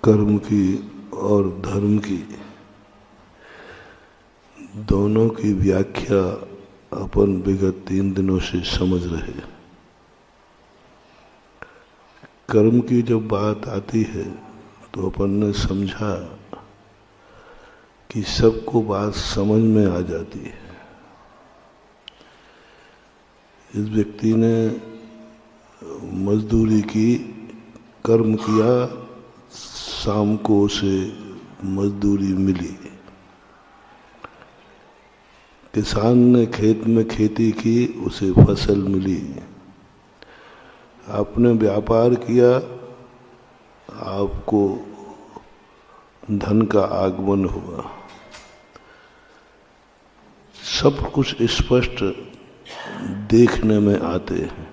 कर्म की और धर्म की दोनों की व्याख्या अपन विगत 3 दिनों से समझ रहे। कर्म की जब बात आती है तो अपन ने समझा कि सबको बात समझ में आ जाती है। इस व्यक्ति ने मजदूरी की, कर्म किया, शाम को उसे मजदूरी मिली। किसान ने खेत में खेती की, उसे फसल मिली। आपने व्यापार किया, आपको धन का आगमन हुआ। सब कुछ स्पष्ट देखने में आते हैं।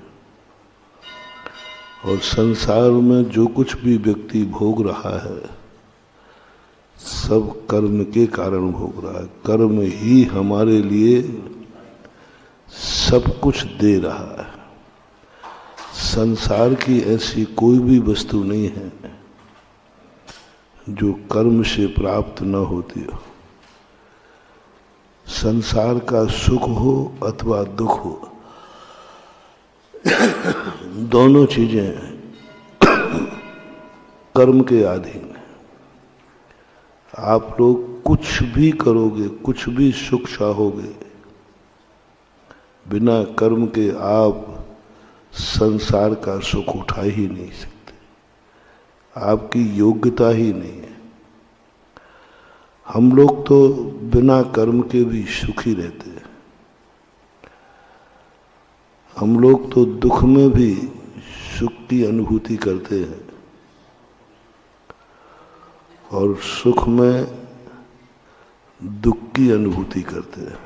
और संसार में जो कुछ भी व्यक्ति भोग रहा है सब कर्म के कारण भोग रहा है। कर्म ही हमारे लिए सब कुछ दे रहा है। संसार की ऐसी कोई भी वस्तु नहीं है जो कर्म से प्राप्त न होती हो। संसार का सुख हो अथवा दुख हो, दोनों चीजें कर्म के अधीन है। आप लोग कुछ भी करोगे, कुछ भी सुख चाहोगे, बिना कर्म के आप संसार का सुख उठा ही नहीं सकते। आपकी योग्यता ही नहीं है। हम लोग तो बिना कर्म के भी सुखी रहते हैं। हम लोग तो दुख में भी सुख की अनुभूति करते हैं और सुख में दुख की अनुभूति करते हैं।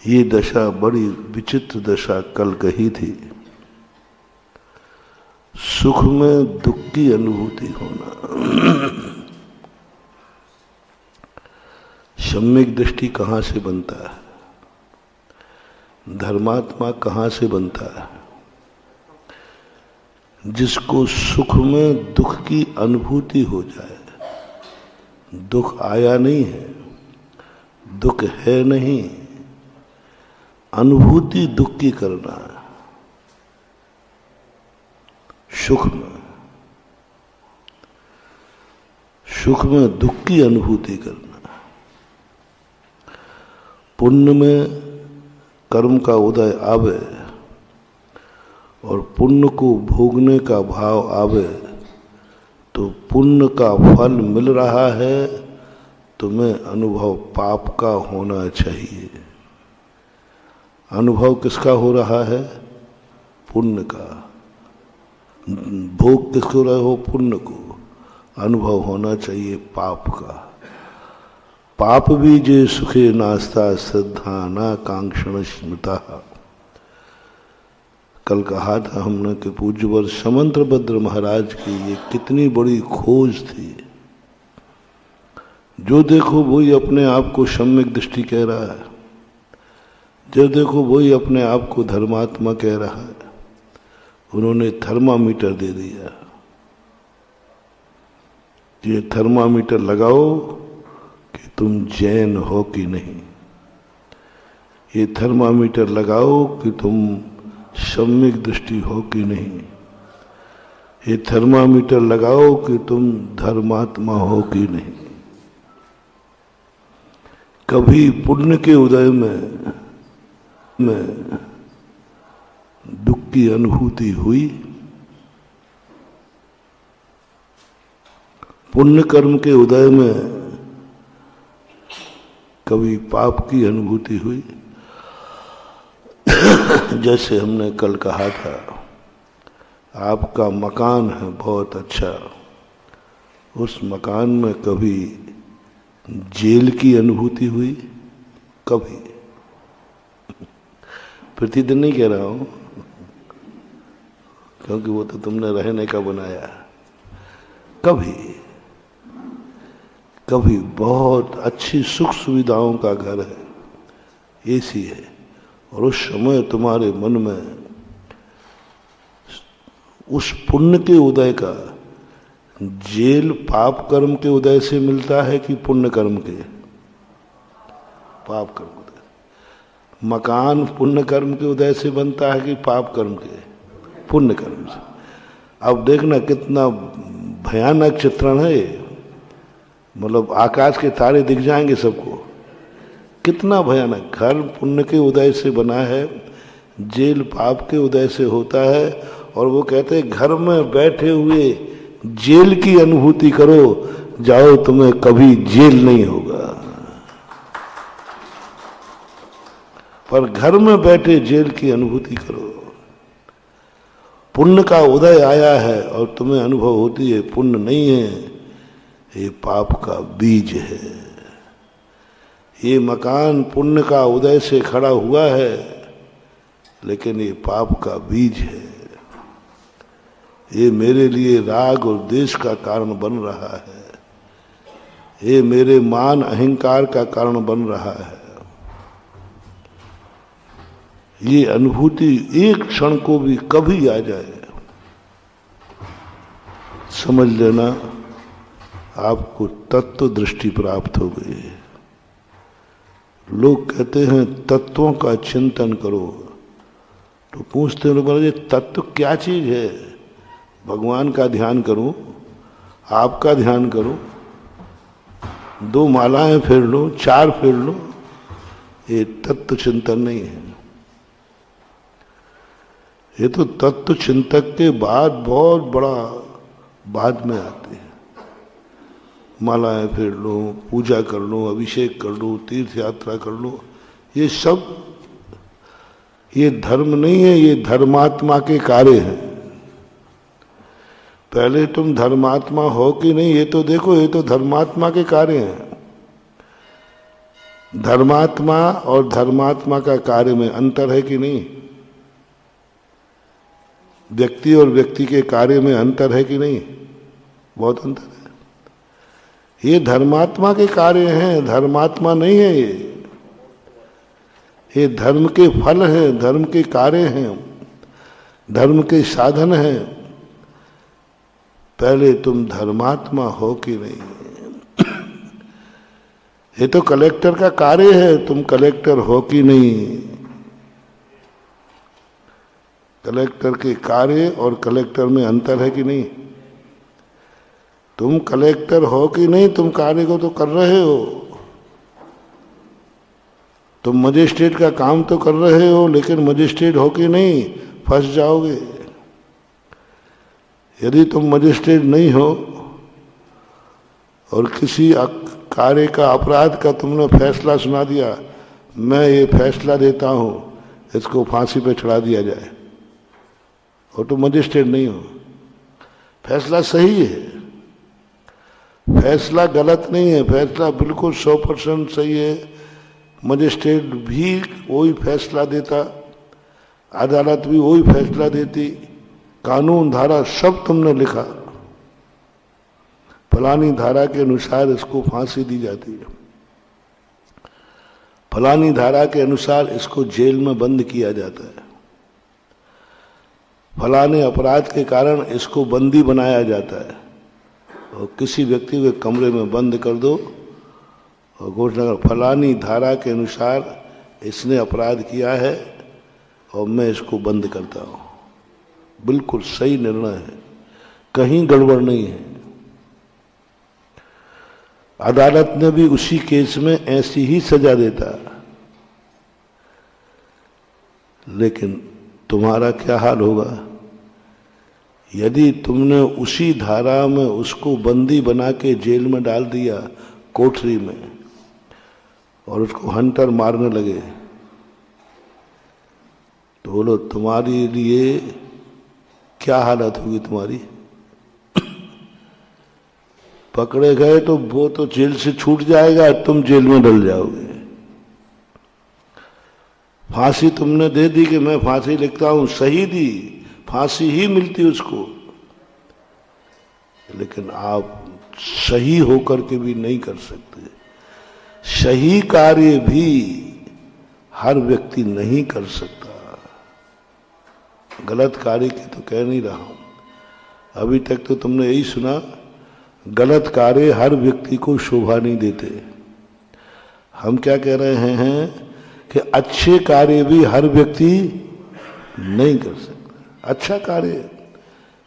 ये दशा बड़ी विचित्र दशा कल कही थी। सुख में दुख की अनुभूति होना। सम्यक दृष्टि कहाँ से बनता है? धर्मात्मा कहाँ से बनता है? जिसको सुख में दुख की अनुभूति हो जाए। दुख आया नहीं है, दुख है नहीं, अनुभूति दुख की करना है। सुख में दुख की अनुभूति करना। पुण्य में कर्म का उदय आवे और पुण्य को भोगने का भाव आवे तो पुण्य का फल मिल रहा है, तुम्हें अनुभव पाप का होना चाहिए। अनुभव किसका हो रहा है? पुण्य का। भोग किसको रहे हो? पुण्य को। अनुभव होना चाहिए पाप का। पाप भी जे सुखे नास्ता श्रद्धा न कांक्षण स्मृता। कल कहा था हमने कि पूज्यवर समंत्रभद्र महाराज की ये कितनी बड़ी खोज थी। जो देखो वही अपने आप को सम्यक दृष्टि कह रहा है, जो देखो वही अपने आप को धर्मात्मा कह रहा है। उन्होंने थर्मामीटर दे दिया। ये थर्मामीटर लगाओ कि तुम जैन हो कि नहीं। ये थर्मामीटर लगाओ कि तुम सम्यक दृष्टि हो कि नहीं। ये थर्मामीटर लगाओ कि तुम धर्मात्मा हो कि नहीं। कभी पुण्य के उदय में दुख की अनुभूति हुई? पुण्य कर्म के उदय में कभी पाप की अनुभूति हुई? जैसे हमने कल कहा था, आपका मकान है बहुत अच्छा, उस मकान में कभी जेल की अनुभूति हुई? कभी? प्रतिदिन नहीं कह रहा हूं, क्योंकि वो तो तुमने रहने का बनाया। कभी बहुत अच्छी सुख सुविधाओं का घर है, एसी है, और उस समय तुम्हारे मन में उस पुण्य के उदय का जेल पाप कर्म के उदय से मिलता है कि पुण्य कर्म के? पाप कर्म उदय। मकान पुण्य कर्म के उदय से बनता है कि पाप कर्म के? पुण्य कर्म से। अब देखना कितना भयानक चित्रण है ये। मतलब आकाश के तारे दिख जाएंगे सबको, कितना भयानक। घर पुण्य के उदय से बना है, जेल पाप के उदय से होता है। और वो कहते हैं घर में बैठे हुए जेल की अनुभूति करो, जाओ तुम्हें कभी जेल नहीं होगा। पर घर में बैठे जेल की अनुभूति करो। पुण्य का उदय आया है और तुम्हें अनुभव होती है पुण्य नहीं है, ये पाप का बीज है। ये मकान पुण्य का उदय से खड़ा हुआ है, लेकिन ये पाप का बीज है। ये मेरे लिए राग और द्वेष का कारण बन रहा है, ये मेरे मान अहंकार का कारण बन रहा है। ये अनुभूति एक क्षण को भी कभी आ जाए, समझ लेना आपको तत्व दृष्टि प्राप्त हो गई। लोग कहते हैं तत्वों का चिंतन करो, तो पूछते हैं लोग ये तत्व क्या चीज है? भगवान का ध्यान करूं, आपका ध्यान करूं, 2 मालाएं फेर लो, 4 फेर लो, ये तत्व चिंतन नहीं है। ये तो तत्व चिंतक के बाद बहुत बड़ा बाद में आते हैं। मालाएं फेर लो, पूजा कर लो, अभिषेक कर लो, तीर्थ यात्रा कर लो, ये सब ये धर्म नहीं है, ये धर्मात्मा के कार्य हैं। पहले तुम धर्मात्मा हो कि नहीं ये तो देखो, ये तो धर्मात्मा के कार्य हैं। धर्मात्मा और धर्मात्मा का कार्य में अंतर है कि नहीं? व्यक्ति और व्यक्ति के कार्य में अंतर है कि नहीं? बहुत अंतर है। ये धर्मात्मा के कार्य हैं, धर्मात्मा नहीं है। ये धर्म के फल हैं, धर्म के कार्य हैं, धर्म के साधन हैं। पहले तुम धर्मात्मा हो कि नहीं? ये तो कलेक्टर का कार्य है, तुम कलेक्टर हो कि नहीं? कलेक्टर के कार्य और कलेक्टर में अंतर है कि नहीं? तुम कलेक्टर हो कि नहीं? तुम कार्य को तो कर रहे हो, तुम मजिस्ट्रेट का काम तो कर रहे हो, लेकिन मजिस्ट्रेट हो कि नहीं फंस जाओगे। यदि तुम मजिस्ट्रेट नहीं हो और किसी कार्य का अपराध का तुमने फैसला सुना दिया, मैं ये फैसला देता हूं इसको फांसी पे चढ़ा दिया जाए, और तुम मजिस्ट्रेट नहीं हो। फैसला सही है, फैसला गलत नहीं है, फैसला बिल्कुल 100% सही है। मजिस्ट्रेट भी वही फैसला देता, अदालत भी वही फैसला देती, कानून धारा सब तुमने लिखा, फलानी धारा के अनुसार इसको फांसी दी जाती है, फलानी धारा के अनुसार इसको जेल में बंद किया जाता है, फलाने अपराध के कारण इसको बंदी बनाया जाता है। और किसी व्यक्ति को कमरे में बंद कर दो और घोषणा कर फलानी धारा के अनुसार इसने अपराध किया है और मैं इसको बंद करता हूं। बिल्कुल सही निर्णय है, कहीं गड़बड़ नहीं है। अदालत ने भी उसी केस में ऐसी ही सजा देता। लेकिन तुम्हारा क्या हाल होगा यदि तुमने उसी धारा में उसको बंदी बना के जेल में डाल दिया, कोठरी में, और उसको हंटर मारने लगे? तो बोलो तुम्हारे लिए क्या हालत होगी तुम्हारी? पकड़े गए तो वो तो जेल से छूट जाएगा, तुम जेल में डल जाओगे। फांसी तुमने दे दी कि मैं फांसी लिखता हूं, सही दी, फांसी ही मिलती उसको, लेकिन आप सही होकर के भी नहीं कर सकते। सही कार्य भी हर व्यक्ति नहीं कर सकता। गलत कार्य की तो कह नहीं रहा हूं। अभी तक तो तुमने यही सुना गलत कार्य हर व्यक्ति को शोभा नहीं देते। हम क्या कह रहे हैं कि अच्छे कार्य भी हर व्यक्ति नहीं कर सकता। अच्छा कार्य,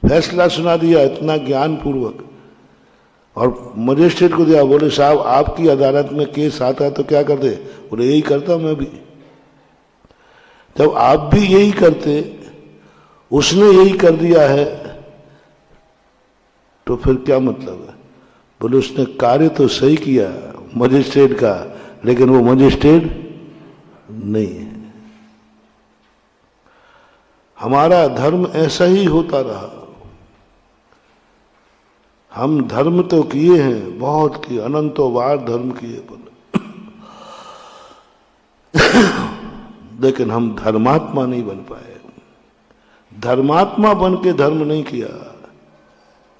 फैसला सुना दिया इतना ज्ञान पूर्वक और मजिस्ट्रेट को दिया, बोले साहब आपकी अदालत में केस आता तो क्या करते? बोले यही करता मैं भी। जब आप भी यही करते, उसने यही कर दिया है, तो फिर क्या मतलब है? बोले उसने कार्य तो सही किया मजिस्ट्रेट का, लेकिन वो मजिस्ट्रेट नहीं है। हमारा धर्म ऐसा ही होता रहा। हम धर्म तो किए हैं, बहुत किए, अनंतों बार धर्म किए, लेकिन हम धर्मात्मा नहीं बन पाए। धर्मात्मा बन के धर्म नहीं किया,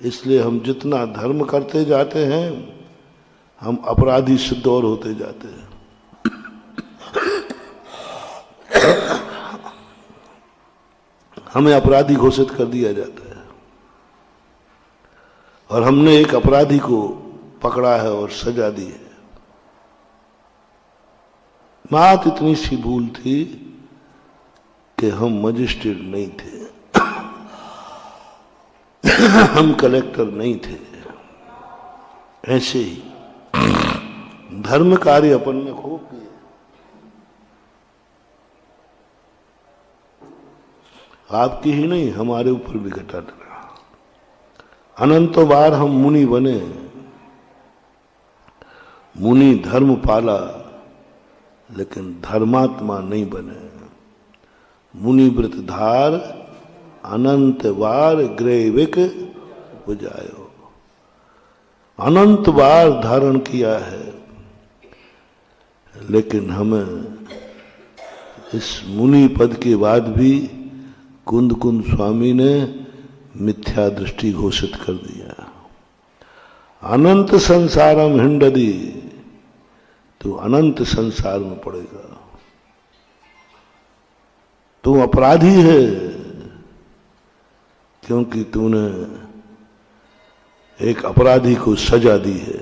इसलिए हम जितना धर्म करते जाते हैं हम अपराधी सिद्ध और होते जाते हैं। हमें अपराधी घोषित कर दिया जाता है और हमने एक अपराधी को पकड़ा है और सजा दी है। बात इतनी सी भूल थी कि हम मजिस्ट्रेट नहीं थे, हम कलेक्टर नहीं थे। ऐसे ही धर्म कार्य अपन ने खूब किए। आपकी ही नहीं, हमारे ऊपर भी घटा डरा। अनंतों बार हम मुनि बने, मुनि धर्म पाला, लेकिन धर्मात्मा नहीं बने। मुनि व्रत धार अनंत बार ग्रैविक बुझायो। अनंत बार धारण किया है, लेकिन हमें इस मुनि पद के बाद भी कुंद कुंद स्वामी ने मिथ्या दृष्टि घोषित कर दिया। अनंत संसारम हिंडदी, तो अनंत संसार में पड़ेगा। तू अपराधी है क्योंकि तूने एक अपराधी को सजा दी है।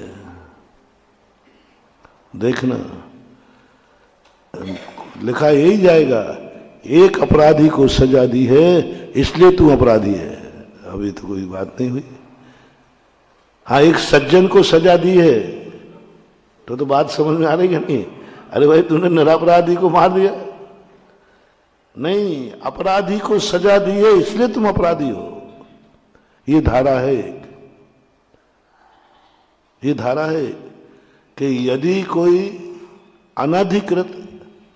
देखना, लिखा यही जाएगा, एक अपराधी को सजा दी है इसलिए तू अपराधी है। अभी तो कोई बात नहीं हुई। हाँ, एक सज्जन को सजा दी है तो बात समझ में आ रही है नहीं? अरे भाई तूने निरपराधी को मार दिया, नहीं, अपराधी को सजा दी है इसलिए तुम अपराधी हो। ये धारा है, ये धारा है कि यदि कोई अनधिकृत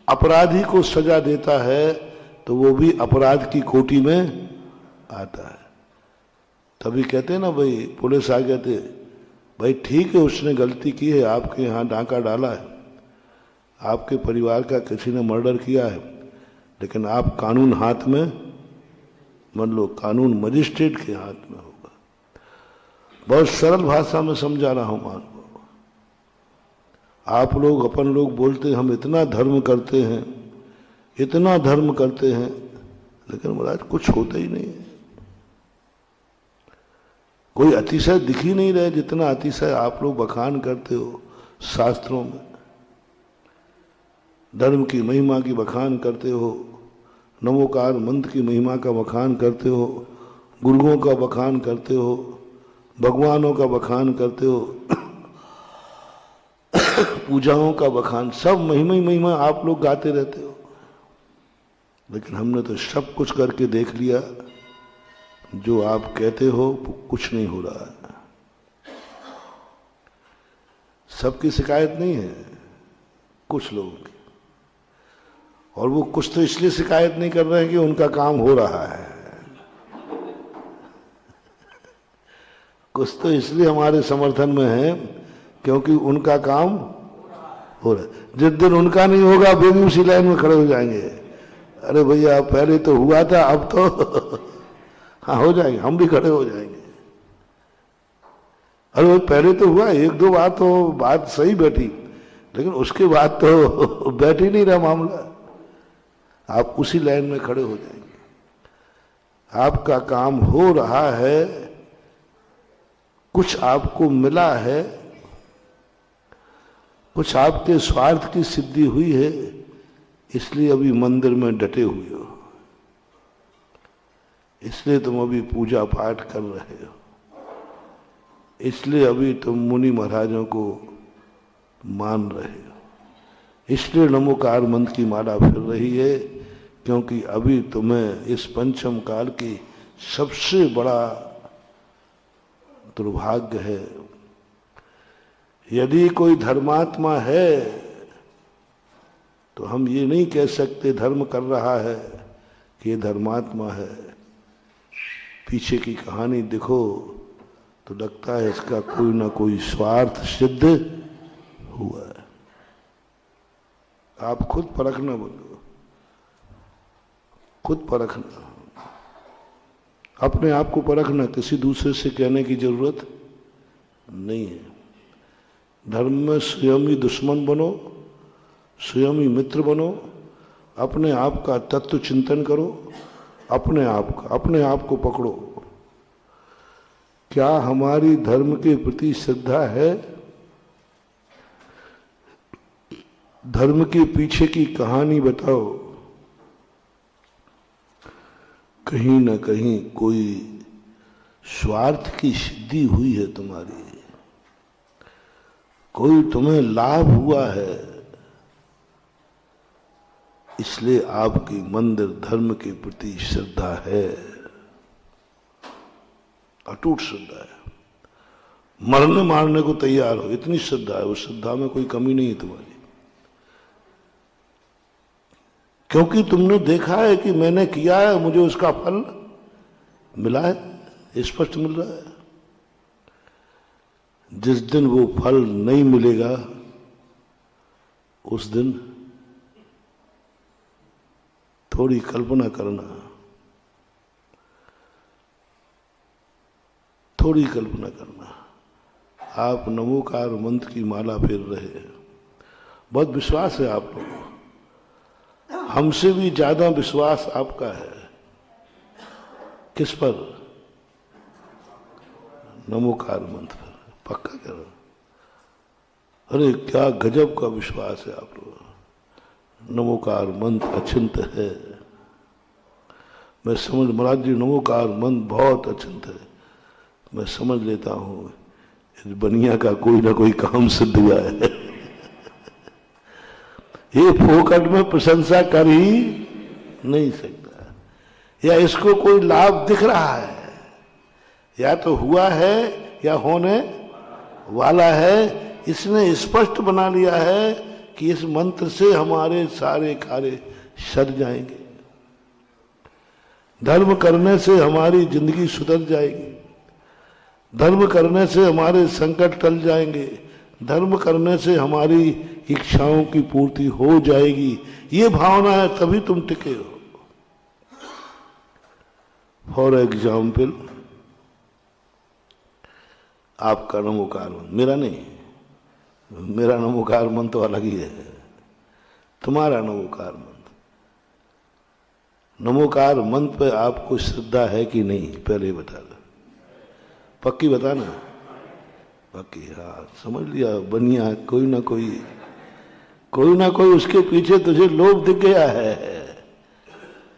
अपराधी को सजा देता है तो वो भी अपराध की कोटि में आता है। तभी कहते हैं ना भाई, पुलिस आ कहते भाई ठीक है उसने गलती की है, आपके यहाँ डाका डाला है, आपके परिवार का किसी ने मर्डर किया है, लेकिन आप कानून हाथ में मान लो, कानून मजिस्ट्रेट के हाथ में होगा। बहुत सरल भाषा में समझा रहा हूं मान लो। आप लोग अपन लोग बोलते हम इतना धर्म करते हैं, इतना धर्म करते हैं, लेकिन महाराज कुछ होता ही नहीं है। कोई अतिशय दिख ही नहीं रहे जितना अतिशय आप लोग बखान करते हो शास्त्रों में। धर्म की महिमा की बखान करते हो, नमोकार मंत्र की महिमा का बखान करते हो, गुरुओं का बखान करते हो, भगवानों का बखान करते हो, पूजाओं का बखान, सब महिमा ही महिमा आप लोग गाते रहते हो। लेकिन हमने तो सब कुछ करके देख लिया, जो आप कहते हो कुछ नहीं हो रहा है। सबकी शिकायत नहीं है, कुछ लोगों की, और वो कुछ तो इसलिए शिकायत नहीं कर रहे हैं कि उनका काम हो रहा है, कुछ तो इसलिए हमारे समर्थन में है क्योंकि उनका काम हो रहा है। जिस दिन उनका नहीं होगा वे भी उसी लाइन में खड़े हो जाएंगे। अरे भैया पहले तो हुआ था, अब तो हाँ हो जाएंगे, हम भी खड़े हो जाएंगे। अरे पहले तो हुआ, एक दो बार तो बात सही बैठी, लेकिन उसके बाद तो बैठ ही नहीं रहा मामला। आप उसी लाइन में खड़े हो जाएंगे। आपका काम हो रहा है, कुछ आपको मिला है, कुछ आपके स्वार्थ की सिद्धि हुई है, इसलिए अभी मंदिर में डटे हुए हो, इसलिए तुम अभी पूजा पाठ कर रहे हो, इसलिए अभी तुम मुनि महाराजों को मान रहे हो, इसलिए नमोकार मंत्र की माला फिर रही है, क्योंकि अभी तुम्हें इस पंचम काल की सबसे बड़ा दुर्भाग्य है। यदि कोई धर्मात्मा है तो हम ये नहीं कह सकते धर्म कर रहा है कि ये धर्मात्मा है। पीछे की कहानी देखो तो लगता है इसका कोई ना कोई स्वार्थ सिद्ध हुआ है। आप खुद परखना, बोलो, खुद परखना, अपने आप को परखना, किसी दूसरे से कहने की जरूरत नहीं है। धर्म में स्वयं ही दुश्मन बनो, स्वयं ही मित्र बनो, अपने आप का तत्व चिंतन करो, अपने आप को पकड़ो। क्या हमारी धर्म के प्रति श्रद्धा है? धर्म के पीछे की कहानी बताओ। कहीं ना कहीं कोई स्वार्थ की सिद्धि हुई है तुम्हारी, कोई तुम्हें लाभ हुआ है, इसलिए आपकी मंदिर धर्म के प्रति श्रद्धा है, अटूट श्रद्धा है, मरने मारने को तैयार हो, इतनी श्रद्धा है। उस श्रद्धा में कोई कमी नहीं है तुम्हारी, क्योंकि तुमने देखा है कि मैंने किया है, मुझे उसका फल मिला है, स्पष्ट मिल रहा है। जिस दिन वो फल नहीं मिलेगा उस दिन थोड़ी कल्पना करना, थोड़ी कल्पना करना। आप नमोकार मंत्र की माला फेर रहे हैं, बहुत विश्वास है आप लोगों को, हमसे भी ज्यादा विश्वास आपका है। किस पर? नमोकार मंत्र पर पक्का करो। अरे क्या गजब का विश्वास है आप लोगों। नमोकार मंत्र अचिंत है, मैं समझ, महाराज जी नमोकार मंत्र बहुत अचिंत है, मैं समझ लेता हूं इस बनिया का कोई ना कोई काम सिद्ध हुआ है। ये फोकट में प्रशंसा कर ही नहीं सकता, या इसको कोई लाभ दिख रहा है, या तो हुआ है या होने वाला है। इसने स्पष्ट बना लिया है कि इस मंत्र से हमारे सारे कार्य सर जाएंगे, धर्म करने से हमारी जिंदगी सुधर जाएगी, धर्म करने से हमारे संकट टल जाएंगे, धर्म करने से हमारी इच्छाओं की पूर्ति हो जाएगी। ये भावना है तभी तुम टिके हो। फॉर एग्जाम्पल, आपका नमोकार मंत्र, मेरा नहीं, मेरा नमोकार मंत्र तो अलग ही है, तुम्हारा नमोकार मंत्र, नमोकार मंत्र पे आपको श्रद्धा है कि नहीं, पहले बता दो। पक्की बताना, पक्की। हाँ समझ लिया, बनिया कोई ना कोई उसके पीछे तुझे लोभ दिख गया है,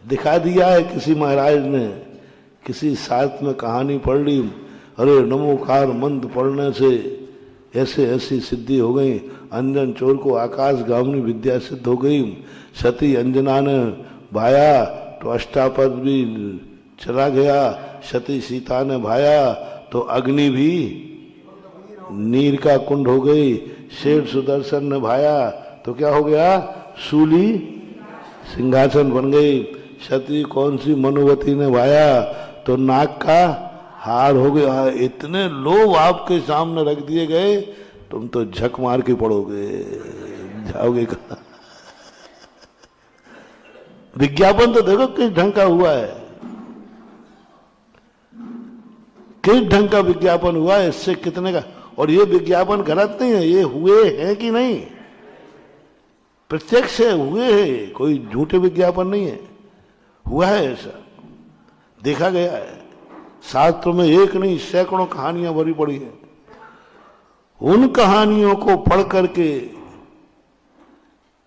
दिखा दिया है। किसी महाराज ने किसी साथ में कहानी पढ़ ली, अरे नमोकार मंत्र पढ़ने से ऐसे ऐसी सिद्धि हो गई, अंजन चोर को आकाश गामनी विद्या सिद्ध हो गई, सती अंजना ने भाया तो अष्टापद भी चला गया, सती सीता ने भाया तो अग्नि भी नीर का कुंड हो गई, शेर सुदर्शन ने भाया तो क्या हो गया, सूली सिंहासन बन गई, सती कौन सी मनुवती ने भाया तो नाक का हार हो गया। इतने लोग आपके सामने रख दिए गए, तुम तो झक मार के पड़ोगे, जाओगे कहां। विज्ञापन तो देखो किस ढंग का हुआ है, किस ढंग का विज्ञापन हुआ है, इससे कितने का। और ये विज्ञापन गलत नहीं है, ये हुए हैं कि नहीं, प्रत्यक्ष है, हुए हैं, कोई झूठे विज्ञापन नहीं है, हुआ है, ऐसा देखा गया है। शास्त्रों में एक नहीं सैकड़ों कहानियां भरी पड़ी हैं। उन कहानियों को पढ़ करके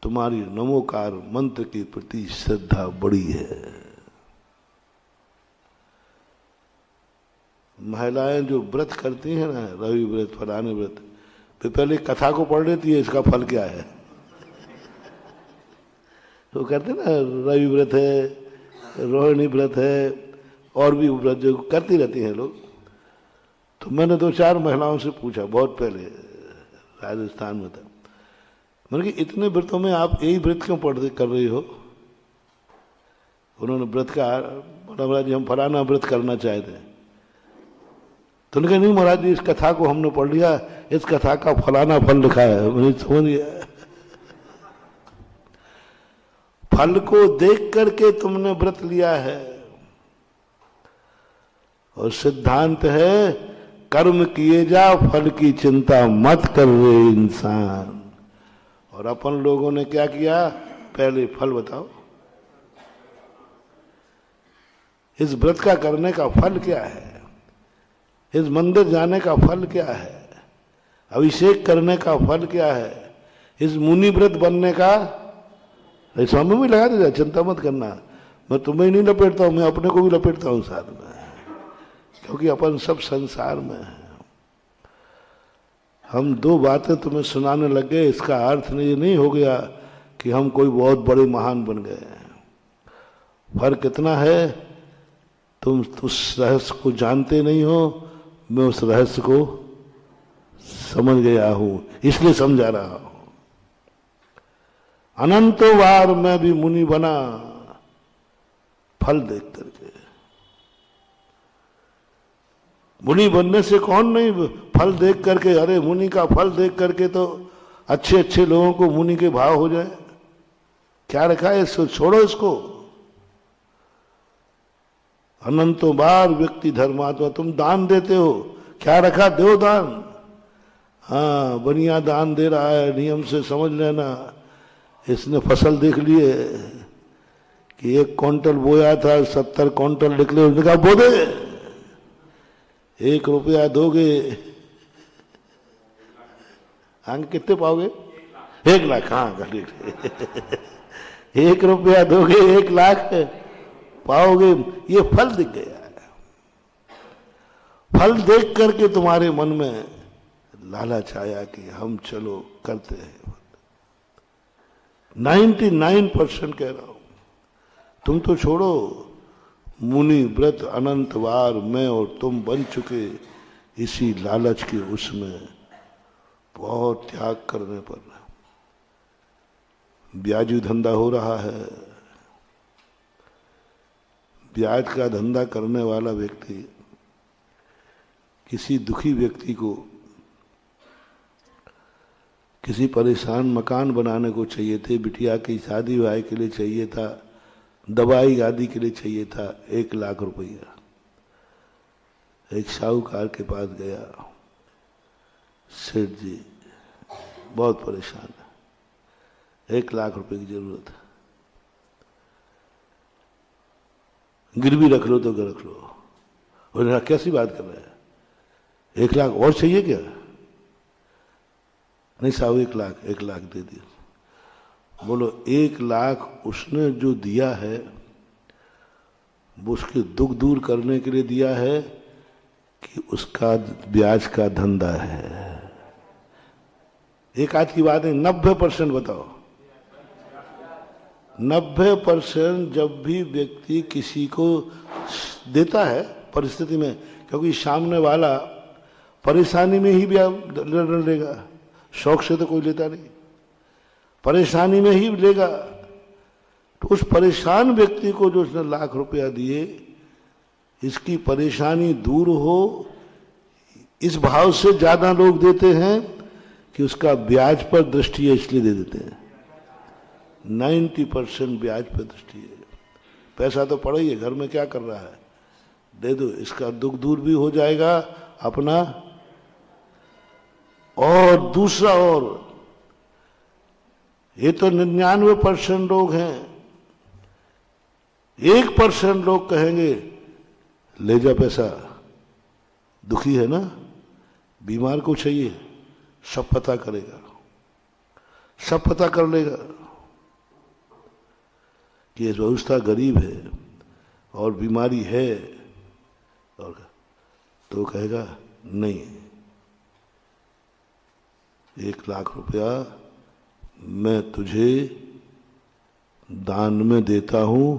तुम्हारी नमोकार मंत्र के प्रति श्रद्धा बढ़ी है। महिलाएं जो व्रत करती हैं ना, रवि व्रत, फलाने व्रत, वे पहले कथा को पढ़ लेती है इसका फल क्या है। तो कहते ना रवि व्रत है, रोहिणी व्रत है, और भी व्रत जो करती रहती हैं लोग। तो मैंने 2-4 महिलाओं से पूछा, बहुत पहले राजस्थान में था, मैंने कि इतने व्रतों में आप यही व्रत क्यों कर रही हो? उन्होंने व्रत का बोला, महाराज जी हम फलाना व्रत करना चाहते हैं। तो उन्होंने कहा नहीं महाराज जी इस कथा को हमने पढ़ लिया, इस कथा का फलाना फल लिखा है। मैंने समझ गया, फल को देख करके तुमने व्रत लिया है। और सिद्धांत है कर्म किए जा, फल की चिंता मत कर रे इंसान। और अपन लोगों ने क्या किया, पहले फल बताओ, इस व्रत का करने का फल क्या है, इस मंदिर जाने का फल क्या है, अभिषेक करने का फल क्या है, इस मुनि व्रत बनने का। स्वामी भी लगा दीजिए, चिंता मत करना, मैं तुम्हें नहीं लपेटता हूं, मैं अपने को भी लपेटता हूं साथ में, क्योंकि अपन सब संसार में है। हम 2 बातें तुम्हें सुनाने लग गए, इसका अर्थ ये नहीं हो गया कि हम कोई बहुत बड़े महान बन गए। फर्क कितना है, तुम उस रहस्य को जानते नहीं हो, मैं उस रहस्य को समझ गया हूं, इसलिए समझा रहा हूं। अनंतों बार मैं भी मुनि बना फल देख करके। मुनि बनने से कौन नहीं, फल देख करके, अरे मुनि का फल देख करके तो अच्छे अच्छे लोगों को मुनि के भाव हो जाए। क्या रखा है इसको, छोड़ो इसको। अनंतों बार व्यक्ति धर्मात्मा, तुम दान देते हो, क्या रखा, दो दान। हाँ बढ़िया दान दे रहा है, नियम से समझ लेना। इसने फसल देख लिए कि 1 क्विंटल बोया था, 70 क्विंटल निकले, उसने कहा बो दे, 1 रुपया दोगे, अंक कितने पाओगे, 1 लाख। हाँ 1 रुपया दोगे 1 लाख पाओगे। ये फल दिख गया है। फल देख करके तुम्हारे मन में लालच आया कि हम चलो करते हैं। 99% कह रहा हूं, तुम तो छोड़ो, मुनि व्रत अनंत बार मैं और तुम बन चुके, इसी लालच के उसमें बहुत त्याग करने पर ब्याजी धंधा हो रहा है। ब्याज का धंधा करने वाला व्यक्ति किसी दुखी व्यक्ति को किसी परेशान मकान बनाने को चाहिए थे, बिटिया की शादी ब्याह के लिए चाहिए था, दवाई आदि के लिए चाहिए था 1 लाख रुपया। एक साहूकार के पास गया, सेठ जी बहुत परेशान है, 1 लाख रुपए की जरूरत है, गिरवी रख लो तो रख लो। उन्होंने कहा कैसी बात कर रहे हैं, 1 लाख और चाहिए क्या? नहीं साहब 1 लाख दे दिया। बोलो 1 लाख उसने जो दिया है वो उसके दुख दूर करने के लिए दिया है कि उसका ब्याज का धंधा है? एक आध की बात है, 90% बताओ। 90% जब भी व्यक्ति किसी को देता है परिस्थिति में, क्योंकि सामने वाला परेशानी में ही लड़ लेगा, शौक से तो कोई लेता नहीं, परेशानी में ही लेगा। तो उस परेशान व्यक्ति को जो उसने 1 लाख रुपया दिए, इसकी परेशानी दूर हो, इस भाव से ज्यादा लोग देते हैं कि उसका ब्याज पर दृष्टि है इसलिए दे देते हैं। 90% ब्याज पर दृष्टि है। पैसा तो पड़ा ही है, घर में क्या कर रहा है, दे दो, इसका दुख दूर भी हो जाएगा अपना। और दूसरा, और ये तो 99% लोग हैं, 1% लोग कहेंगे ले जा पैसा। दुखी है ना, बीमार को चाहिए, सब पता करेगा, सब पता कर लेगा कि ये व्यवस्था गरीब है और बीमारी है, और तो कहेगा नहीं, 1,00,000 रुपया मैं तुझे दान में देता हूं,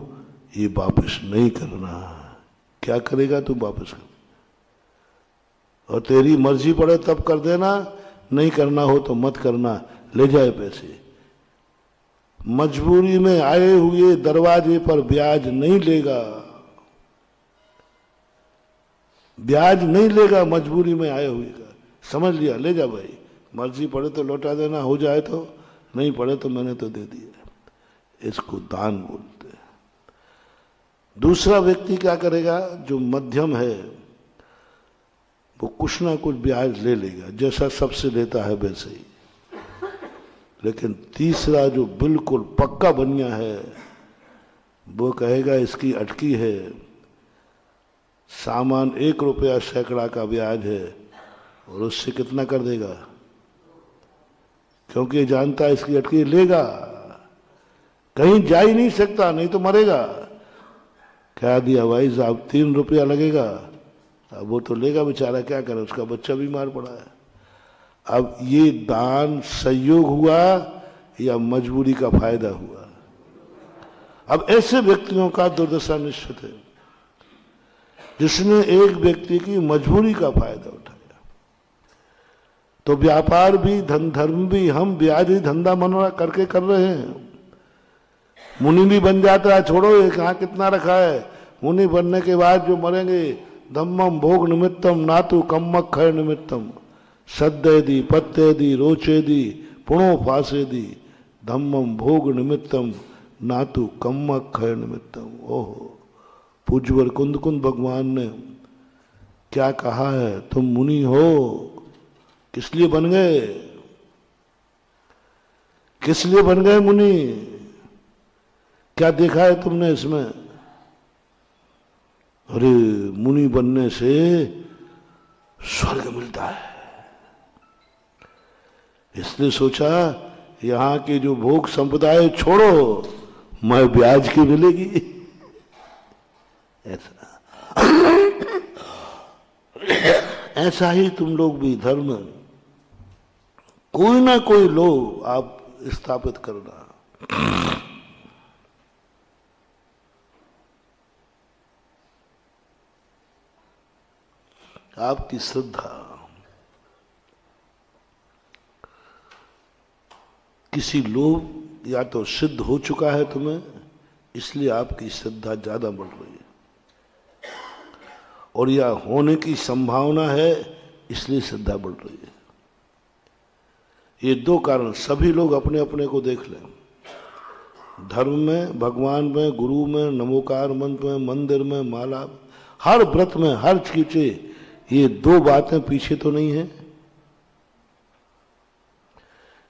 ये वापस नहीं करना। क्या करेगा तू? वापस कर, और तेरी मर्जी पड़े तब कर देना, नहीं करना हो तो मत करना। ले जाए पैसे। मजबूरी में आए हुए दरवाजे पर ब्याज नहीं लेगा, ब्याज नहीं लेगा मजबूरी में आए हुए का। समझ लिया? ले जा भाई, मर्जी पड़े तो लौटा देना, हो जाए तो, नहीं पड़े तो मैंने तो दे दिया। इसको दान बोलते हैं। दूसरा व्यक्ति क्या करेगा? जो मध्यम है वो कुछ ना कुछ ब्याज ले लेगा, जैसा सबसे लेता है वैसे ही। लेकिन तीसरा जो बिल्कुल पक्का बनिया है वो कहेगा इसकी अटकी है, सामान 1 रुपया सैकड़ा का ब्याज है, और उससे कितना कर देगा? क्योंकि ये जानता है इसकी अटकी लेगा, कहीं जा ही नहीं सकता, नहीं तो मरेगा। कह दिया भाई साहब 3 रुपया लगेगा, अब वो तो लेगा बेचारा, क्या करे, उसका बच्चा बीमार पड़ा है। अब ये दान सहयोग हुआ या मजबूरी का फायदा हुआ? अब ऐसे व्यक्तियों का दुर्दशा निश्चित है जिसने एक व्यक्ति की मजबूरी का फायदा उठाया। तो व्यापार भी, धन धर्म भी हम ब्याजी धंधा मनवा करके कर रहे हैं। मुनि भी बन जाता है, छोड़ो ये कहाँ कितना रखा है। मुनि बनने के बाद जो मरेंगे, धम्मम भोग निमित्तम नातु कम्मक खय निमित्तम सद्येदि पत्येदि रोचेदि पुणो फासेदि धम्मम भोग निमित्तम नातु कम्मक खय निमित्तम। ओहो, पूज्यवर कुंद कुंद भगवान ने क्या कहा है? तुम मुनि हो, किस लिए बन गए? किस लिए बन गए मुनि? क्या देखा है तुमने इसमें? अरे मुनि बनने से स्वर्ग मिलता है, इसलिए सोचा यहां के जो भोग संप्रदाय छोड़ो, मैं ब्याज की मिलेगी। ऐसा ही तुम लोग भी धर्म कोई ना कोई लो आप स्थापित करना। आपकी श्रद्धा किसी लोभ या तो सिद्ध हो चुका है तुम्हें, इसलिए आपकी श्रद्धा ज्यादा बढ़ रही है, और या होने की संभावना है इसलिए श्रद्धा बढ़ रही है। ये 2 कारण सभी लोग अपने अपने को देख लें। धर्म में, भगवान में, गुरु में, नमोकार मंत्र में, मंदिर में, माला, हर व्रत में, हर चीजे, ये 2 बातें पीछे तो नहीं है।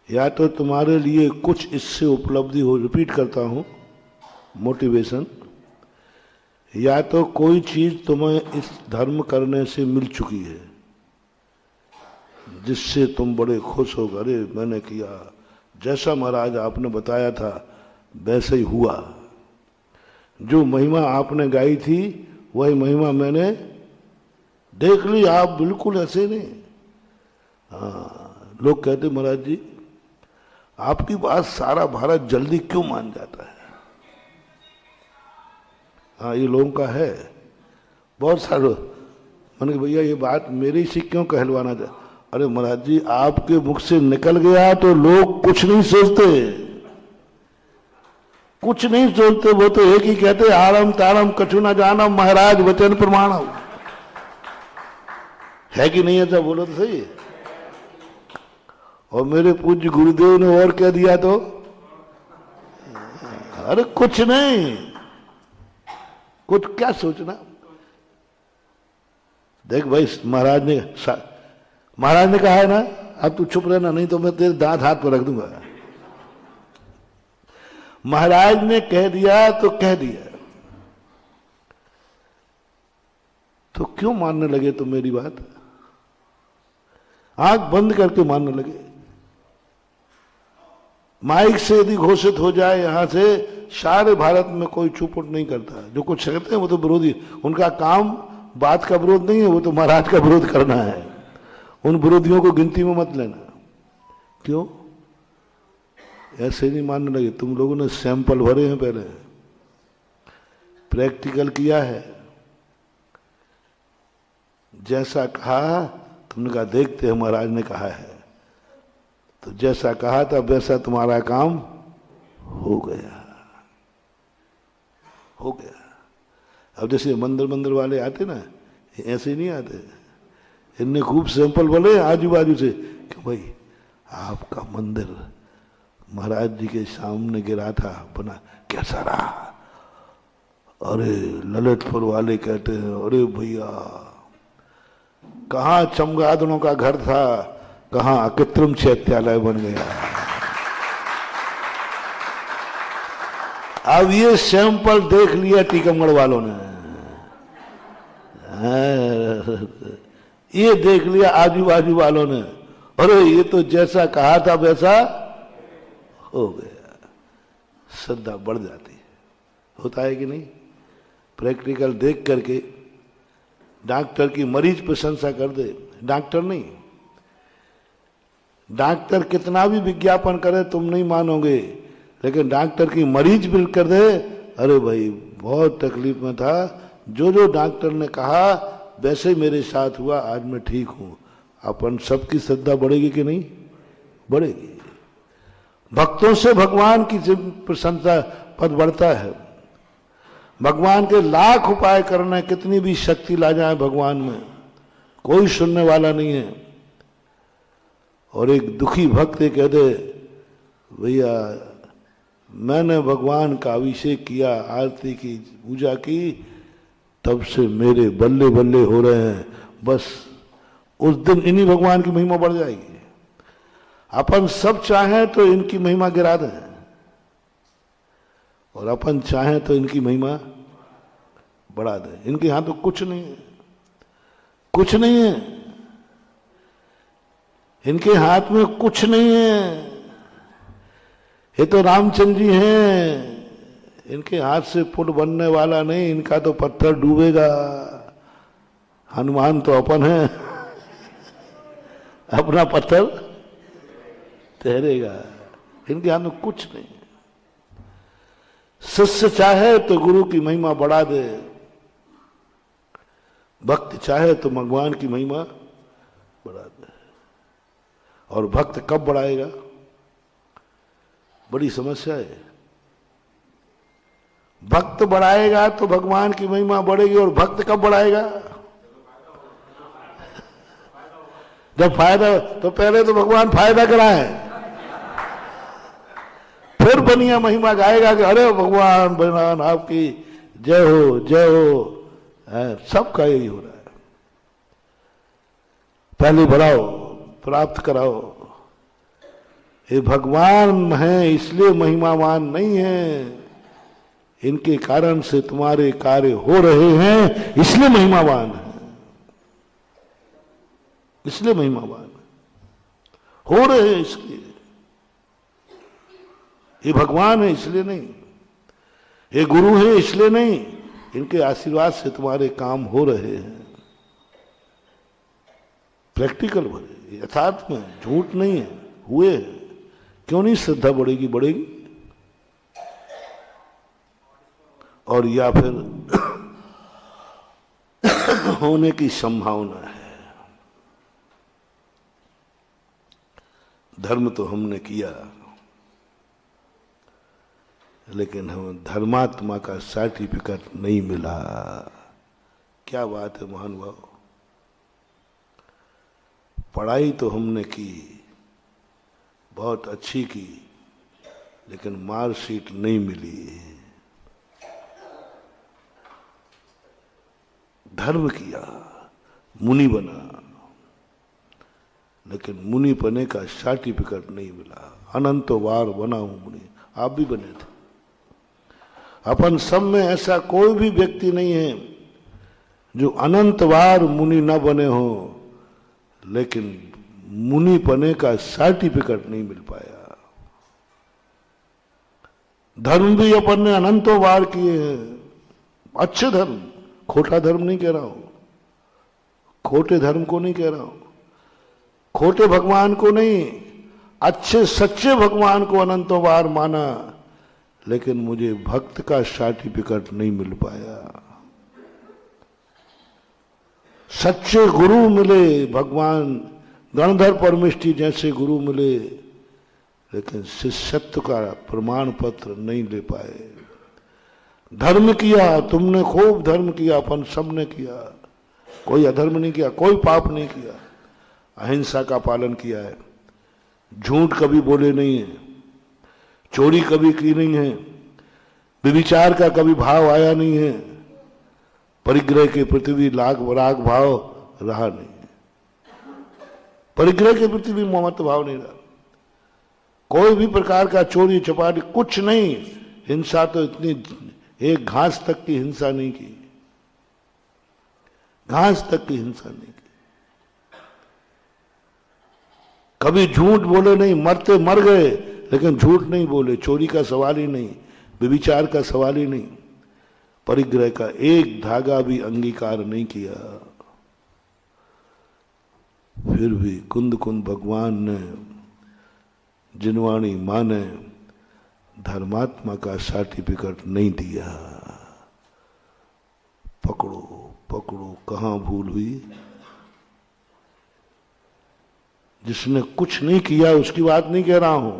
या तो तुम्हारे लिए कुछ इससे उपलब्धि हो, रिपीट करता हूं, मोटिवेशन, या तो कोई चीज तुम्हें इस धर्म करने से मिल चुकी है जिससे तुम बड़े खुश हो, अरे मैंने किया, जैसा महाराज आपने बताया था वैसे ही हुआ, जो महिमा आपने गाई थी वही महिमा मैंने देख ली। आप बिल्कुल ऐसे नहीं। हाँ, लोग कहते महाराज जी आपकी बात सारा भारत जल्दी क्यों मान जाता है? हाँ, ये लोगों का है बहुत सारे। मैंने कहा भैया ये बात मेरी से क्यों कहलवाना चाहे? अरे महाराज जी आपके मुख से निकल गया तो लोग कुछ नहीं सोचते, कुछ नहीं सोचते, वो तो एक ही कहते आरम तारम कछु न जानम महाराज वचन प्रमाणम। है कि नहीं? ऐसा बोलो तो सही। और मेरे पूज्य गुरुदेव ने और कह दिया तो अरे कुछ नहीं, कुछ क्या सोचना। देख भाई महाराज ने कहा है ना, अब तू चुप रहना नहीं तो मैं तेरे दांत हाथ पर रख दूंगा। महाराज ने कह दिया तो कह दिया। तो क्यों मानने लगे तुम मेरी बात? आंख बंद करके मानने लगे। माइक से यदि घोषित हो जाए यहां से, सारे भारत में कोई चुपट नहीं करता। जो कुछ कहते हैं वो तो विरोधी, उनका काम बात का विरोध नहीं है, वो तो महाराज का विरोध करना है। उन विरोधियों को गिनती में मत लेना। क्यों? ऐसे नहीं मानने लगे। तुम लोगों ने सैंपल भरे हैं, पहले प्रैक्टिकल किया है। जैसा कहा तुमने कहा देखते हैं महाराज ने कहा है, तो जैसा कहा था वैसा तुम्हारा काम हो गया, हो गया। अब जैसे मंदिर वाले आते ना, ऐसे नहीं आते। इनने खूब सैंपल बोले आजू बाजू से कि भाई आपका मंदिर महाराज जी के सामने गिरा था, बना कैसा रहा? अरे ललितपुर वाले कहते हैं अरे भैया कहाँ चमगादड़ों का घर था, कहाँ कृत्रिम चैत्यालय बन गया। अब ये सैंपल देख लिया टीकमगढ़ वालों ने, ये देख लिया आजू बाजू वालों ने, अरे ये तो जैसा कहा था वैसा हो गया। श्रद्धा बढ़ जाती है। होता है कि नहीं? प्रैक्टिकल देख करके डॉक्टर की मरीज प्रशंसा कर दे, डॉक्टर नहीं, डॉक्टर कितना भी विज्ञापन करे तुम नहीं मानोगे, लेकिन डॉक्टर की मरीज बिल कर दे, अरे भाई बहुत तकलीफ में था, जो जो डॉक्टर ने कहा वैसे ही मेरे साथ हुआ, आज मैं ठीक हूं। अपन सबकी श्रद्धा बढ़ेगी कि नहीं? बढ़ेगी। भक्तों से भगवान की प्रशंसा पद बढ़ता है। भगवान के लाख उपाय करना, कितनी भी शक्ति ला जाए भगवान में, कोई सुनने वाला नहीं है। और एक दुखी भक्त कह दे भैया मैंने भगवान का अभिषेक किया, आरती की, पूजा की, तब से मेरे बल्ले बल्ले हो रहे हैं, बस उस दिन इन्हीं भगवान की महिमा बढ़ जाएगी। अपन सब चाहें तो इनकी महिमा गिरा दें, और अपन चाहें तो इनकी महिमा बढ़ा दें। इनके हाथ तो कुछ नहीं है, कुछ नहीं है, इनके हाथ में कुछ नहीं है। ये तो रामचंद्र जी हैं, इनके हाथ से पुल बनने वाला नहीं, इनका तो पत्थर डूबेगा। हनुमान तो अपन है, अपना पत्थर तैरेगा। इनके हाथ में कुछ नहीं। शिष्य चाहे तो गुरु की महिमा बढ़ा दे, भक्त चाहे तो भगवान की महिमा बढ़ा दे। और भक्त कब बढ़ाएगा? बड़ी समस्या है। भक्त बढ़ाएगा तो भगवान की महिमा बढ़ेगी, और भक्त कब बढ़ाएगा? जब फायदा, तो पहले तो भगवान फायदा कराए, फिर बनिया महिमा गाएगा कि अरे भगवान भगवान आपकी जय हो जय हो। सबका यही हो रहा है। पहले बढ़ाओ, प्राप्त कराओ। ये भगवान है इसलिए महिमावान नहीं है, इनके कारण से तुम्हारे कार्य हो रहे हैं इसलिए महिमावान है, इसलिए महिमावान हो रहे हैं इसलिए। ये भगवान है इसलिए नहीं, ये गुरु है इसलिए नहीं, इनके आशीर्वाद से तुम्हारे काम हो रहे हैं। प्रैक्टिकल भरे, यथार्थ में, झूठ नहीं है, हुए हैं। क्यों नहीं श्रद्धा बढ़ेगी? बढ़ेगी। और या फिर होने की संभावना है। धर्म तो हमने किया, लेकिन हमें धर्मात्मा का सर्टिफिकेट नहीं मिला। क्या बात है महानुभाव। पढ़ाई तो हमने की, बहुत अच्छी की, लेकिन मार्कशीट नहीं मिली। धर्म किया, मुनि बना, लेकिन मुनि बने का सर्टिफिकेट नहीं मिला। अनंतो बार बना हूं मुनि, आप भी बने थे। अपन सब में ऐसा कोई भी व्यक्ति नहीं है जो अनंत बार मुनि न बने हो लेकिन मुनि बने का सर्टिफिकेट नहीं मिल पाया। धर्म भी अपन ने अनंतों बार किए हैं, अच्छे धर्म, खोटा धर्म नहीं कह रहा हूं, खोटे धर्म को नहीं कह रहा हूं, खोटे भगवान को नहीं, अच्छे सच्चे भगवान को अनंतों बार माना, लेकिन मुझे भक्त का सर्टिफिकेट नहीं मिल पाया। सच्चे गुरु मिले, भगवान गणधर परमिष्ठी जैसे गुरु मिले, लेकिन शिष्यत्व का प्रमाण पत्र नहीं ले पाए। धर्म किया, तुमने खूब धर्म किया, अपन सबने किया, कोई अधर्म नहीं किया, कोई पाप नहीं किया, अहिंसा का पालन किया है, झूठ कभी बोले नहीं है, चोरी कभी की नहीं है, व्यभिचार का कभी भाव आया नहीं है, परिग्रह के प्रति भी राग भाव रहा नहीं है, परिग्रह के प्रति भी ममत्व भाव नहीं रहा, कोई भी प्रकार का चोरी चपाटी कुछ नहीं, हिंसा तो इतनी, एक घास तक की हिंसा नहीं की, घास तक की हिंसा नहीं की, कभी झूठ बोले नहीं, मरते मर गए लेकिन झूठ नहीं बोले, चोरी का सवाल ही नहीं, व्यभिचार का सवाल ही नहीं, परिग्रह का एक धागा भी अंगीकार नहीं किया। फिर भी कुंद कुंद भगवान ने, जिनवाणी मां ने धर्मात्मा का सर्टिफिकेट नहीं दिया। पकड़ो पकड़ो, कहां भूल हुई? जिसने कुछ नहीं किया उसकी बात नहीं कह रहा हूं,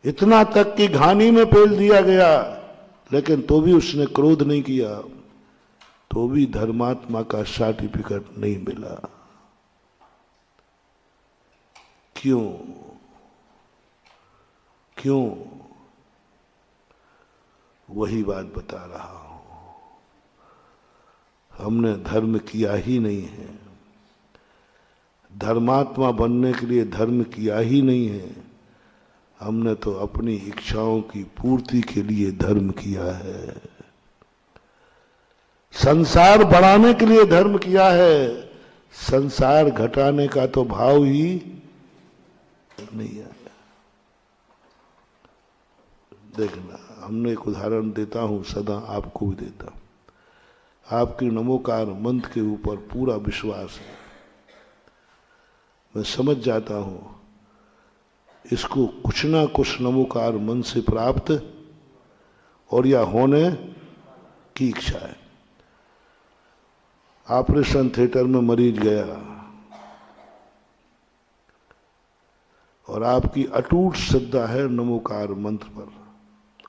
इतना तक कि घानी में पेल दिया गया लेकिन तो भी उसने क्रोध नहीं किया, तो भी धर्मात्मा का सर्टिफिकेट नहीं मिला। क्यों? क्यों? वही बात बता रहा हूं, हमने धर्म किया ही नहीं है, धर्मात्मा बनने के लिए धर्म किया ही नहीं है, हमने तो अपनी इच्छाओं की पूर्ति के लिए धर्म किया है, संसार बढ़ाने के लिए धर्म किया है, संसार घटाने का तो भाव ही नहीं आया। देखना, हमने एक उदाहरण देता हूं, सदा आपको भी देता हूं, आपके नमोकार मंत्र के ऊपर पूरा विश्वास है, मैं समझ जाता हूं इसको कुछ ना कुछ नमोकार मन से प्राप्त और या होने की इच्छा है। ऑपरेशन थिएटर में मरीज गया और आपकी अटूट श्रद्धा है नमोकार मंत्र पर,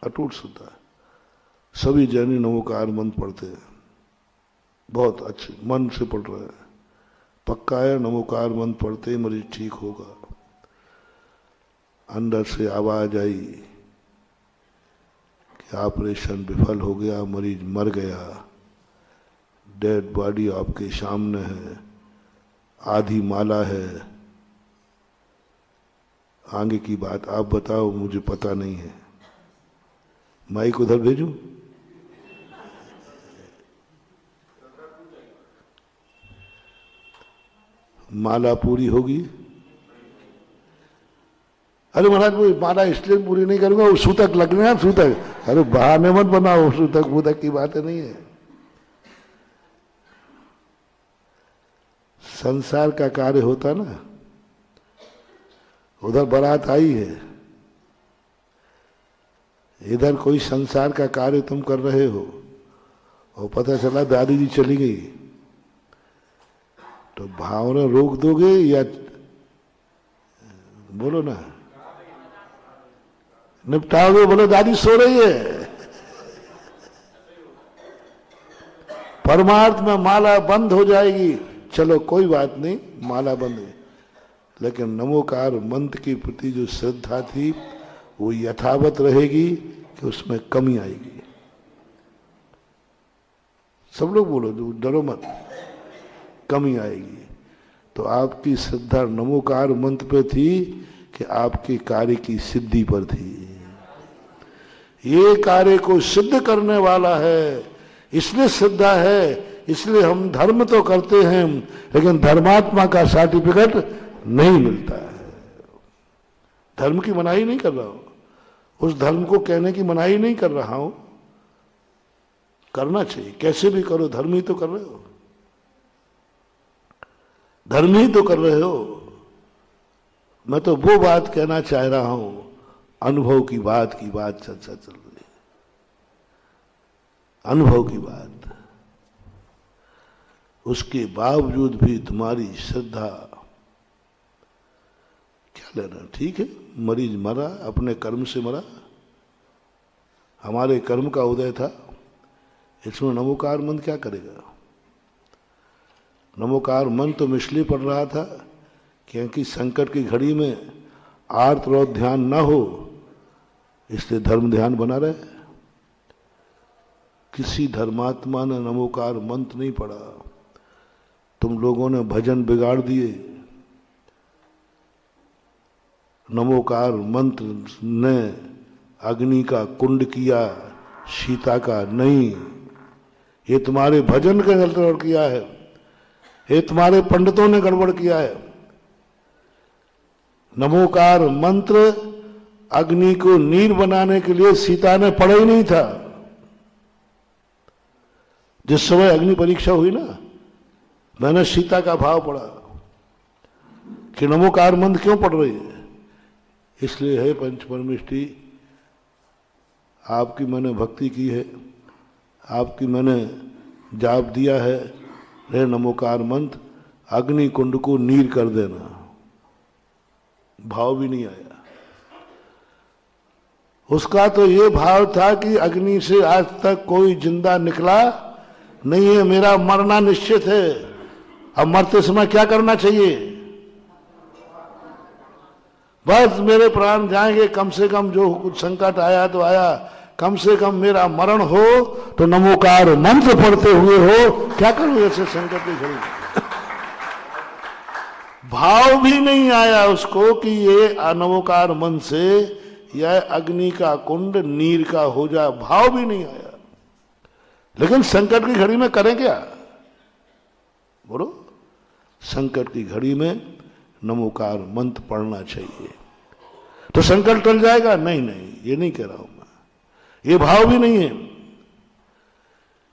अटूट श्रद्धा है, सभी जैनी नमोकार मंत्र पढ़ते हैं, बहुत अच्छे मन से पढ़ रहे हैं, पक्का है नमोकार मंत्र पढ़ते ही मरीज ठीक होगा। अंदर से आवाज आई कि ऑपरेशन विफल हो गया, मरीज मर गया, डेड बॉडी आपके सामने है, आधी माला है, आगे की बात आप बताओ, मुझे पता नहीं है, माइक उधर भेजूं? माला पूरी होगी? अरे महाराज वो माला इसलिए पूरी नहीं करूंगा, वो सूतक लगना है, सूतक, अरे बहाने मत बनाओ, सूतक वूतक की बात नहीं है। संसार का कार्य होता ना, उधर बारात आई है, इधर कोई संसार का कार्य तुम कर रहे हो और पता चला दादी जी चली गई, तो भावना रोक दोगे या बोलो ना, निपटाओगे? बोलो दादी सो रही है, परमार्थ में माला बंद हो जाएगी, चलो कोई बात नहीं, माला बंद है, लेकिन नमोकार मंत्र के प्रति जो श्रद्धा थी वो यथावत रहेगी कि उसमें कमी आएगी? सब लोग बोलो, डरो मत, कमी आएगी। तो आपकी श्रद्धा नमोकार मंत्र पे थी कि आपके कार्य की सिद्धि पर थी। ये कार्य को सिद्ध करने वाला है, इसलिए श्रद्धा है, इसलिए हम धर्म तो करते हैं लेकिन धर्मात्मा का सर्टिफिकेट नहीं मिलता है। धर्म की मनाही नहीं कर रहा हूं, उस धर्म को कहने की मनाही नहीं कर रहा हूं, करना चाहिए, कैसे भी करो, धर्म ही तो कर रहे हो, धर्म ही तो कर रहे हो। मैं तो वो बात कहना चाह रहा हूं, अनुभव की बात चर्चा चल रही है, अनुभव की बात। उसके बावजूद भी तुम्हारी श्रद्धा, क्या लेना, ठीक है, मरीज मरा, अपने कर्म से मरा, हमारे कर्म का उदय था, इसमें नमोकार मंत्र क्या करेगा? नमोकार मंत्र तो इसलिए पढ़ रहा था क्योंकि संकट की घड़ी में आर्त और ध्यान ना हो, इसलिए धर्म ध्यान बना रहे। किसी धर्मात्मा ने नमोकार मंत्र नहीं पढ़ा, तुम लोगों ने भजन बिगाड़ दिए। नमोकार मंत्र ने अग्नि का कुंड किया, सीता का नहीं। ये तुम्हारे भजन का गड़बड़ किया है, ये तुम्हारे पंडितों ने गड़बड़ किया है। नमोकार मंत्र अग्नि को नीर बनाने के लिए सीता ने पढ़ा ही नहीं था। जिस समय अग्नि परीक्षा हुई ना, मैंने सीता का भाव पढ़ा कि नमोकार मंत्र क्यों पढ़ रही है। इसलिए है पंच परमेष्ठी, आपकी मैंने भक्ति की है, आपकी मैंने जाप दिया है, रे नमोकार मंत्र अग्नि कुंड को नीर कर देना। भाव भी नहीं आया उसका, तो ये भाव था कि अग्नि से आज तक कोई जिंदा निकला नहीं है, मेरा मरना निश्चित है। अब मरते समय क्या करना चाहिए? बस मेरे प्राण जाएंगे, कम से कम जो कुछ संकट आया तो आया, कम से कम मेरा मरण हो तो नमोकार मंत्र पढ़ते हुए हो। क्या करूं ऐसे संकट की घड़ी? भाव भी नहीं आया उसको कि ये नमोकार मंत्र से यह अग्नि का कुंड नीर का हो जाए, भाव भी नहीं आया। लेकिन संकट की घड़ी में करें क्या? बोलो, संकट की घड़ी में नमोकार मंत्र पढ़ना चाहिए तो संकट टल जाएगा। नहीं नहीं, ये नहीं कह रहा हूं मैं, ये भाव भी नहीं है,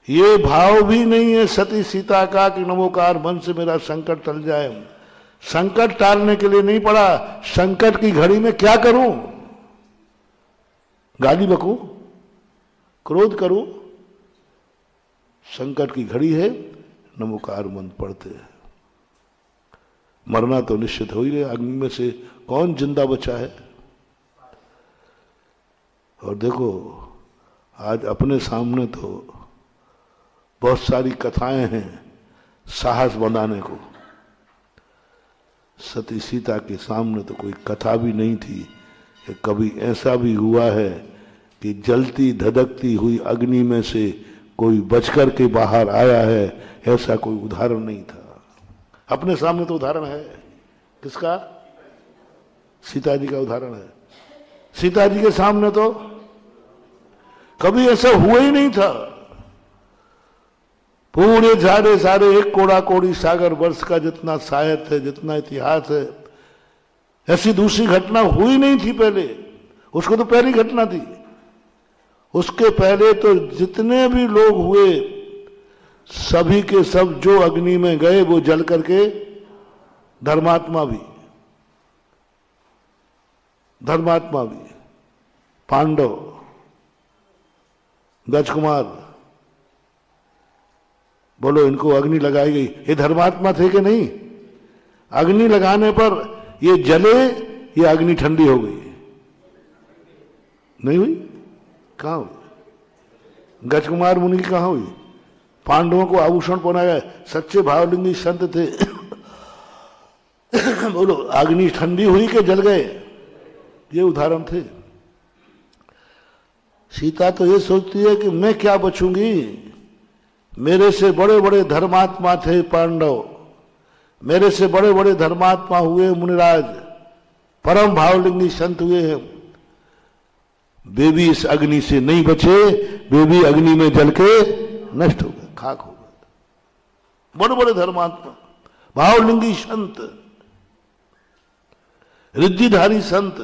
ये भाव भी नहीं है सती सीता का कि नमोकार मंत्र से मेरा संकट टल जाए। संकट टालने के लिए नहीं पड़ा, संकट की घड़ी में क्या करूं? गाली बकूं, क्रोध करूं? संकट की घड़ी है, नमोकार मंत्र पढ़ते हैं। मरना तो निश्चित हो ही गया, अग्नि में से कौन जिंदा बचा है? और देखो आज अपने सामने तो बहुत सारी कथाएं हैं साहस बनाने को। सती सीता के सामने तो कोई कथा भी नहीं थी कि कभी ऐसा भी हुआ है कि जलती धधकती हुई अग्नि में से कोई बचकर के बाहर आया है, ऐसा कोई उदाहरण नहीं था। अपने सामने तो उदाहरण है, किसका? सीता जी का उदाहरण है। सीता जी के सामने तो कभी ऐसा हुआ ही नहीं था। पूरे सारे एक कोड़ा कोड़ी सागर वर्ष का जितना साहित्य है, जितना इतिहास है, ऐसी दूसरी घटना हुई नहीं थी पहले। उसको तो पहली घटना थी। उसके पहले तो जितने भी लोग हुए सभी के सब जो अग्नि में गए वो जल करके, धर्मात्मा भी, पांडव, गजकुमार, बोलो इनको अग्नि लगाई गई, ये धर्मात्मा थे कि नहीं? अग्नि लगाने पर ये जले, ये अग्नि ठंडी हो गई, नहीं हुई? कहां हुई? गजकुमार मुनि की कहां हुई? पांडवों को आभूषण पहनाया, सच्चे भावलिंगी संत थे। बोलो अग्नि ठंडी हुई कि जल गए? ये उदाहरण थे। सीता तो ये सोचती है कि मैं क्या बचूंगी, मेरे से बड़े बड़े धर्मात्मा थे पांडव, मेरे से बड़े बड़े धर्मात्मा हुए मुनिराज, परम भावलिंगी संत हुए हैं, वे भी इस अग्नि से नहीं बचे, वे भी अग्नि में जल के नष्ट हो गए, खाक हो गए। बड़े बड़े धर्मात्मा, भावलिंगी संत, रिद्धिधारी संत,